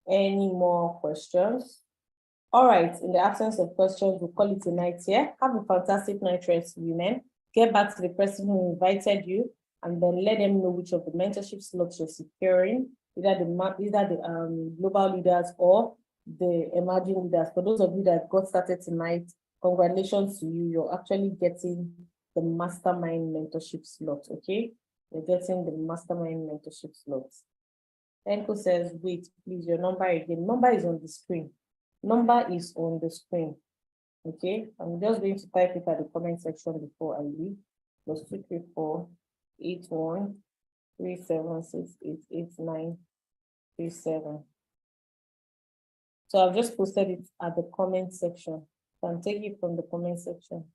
Any more questions? All right, in the absence of questions, we'll call it a night here. Have a fantastic night rest, women. Get back to the person who invited you and then let them know which of the mentorship slots you're securing, either the global leaders or the emerging leaders. For those of you that got started tonight, congratulations to you. You're actually getting the mastermind mentorship slot, okay? You're getting the mastermind mentorship slot. Enko says, wait, please, your number again. Number is on the screen. Number is on the screen. Okay, I'm just going to type it at the comment section before I leave. +234 81 376 888937. So I've just posted it at the comment section. So I'm taking it from the comment section.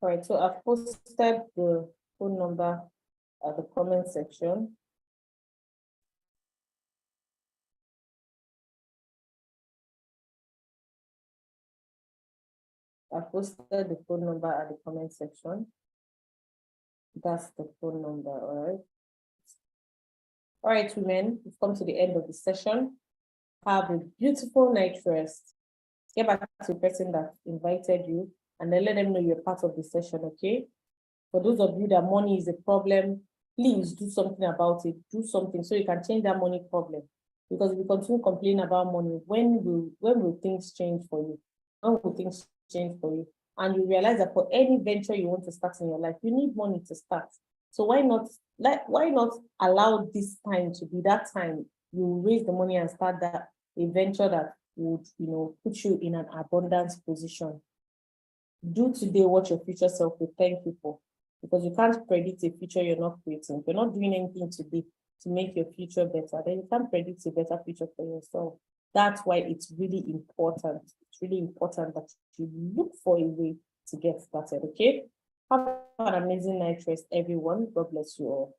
All right, so I've posted the phone number at the comment section. I've posted the phone number at the comment section. That's the phone number, all right? All right, women, we've come to the end of the session. Have a beautiful night rest. Get back to the person that invited you and then let them know you're part of the session, okay? For those of you that money is a problem, please do something about it. Do something so you can change that money problem. Because if you continue complaining about money, when will things change for you? When will things change for you? And you realize that for any venture you want to start in your life, you need money to start. So why not allow this time to be that time you raise the money and start a venture that would, put you in an abundance position. Do today what your future self will thank you for, because you can't predict a future you're not creating. If you're not doing anything today to make your future better, then you can't predict a better future for yourself. That's why it's really important. It's really important that you look for a way to get started, okay? Have an amazing night rest, everyone. God bless you all.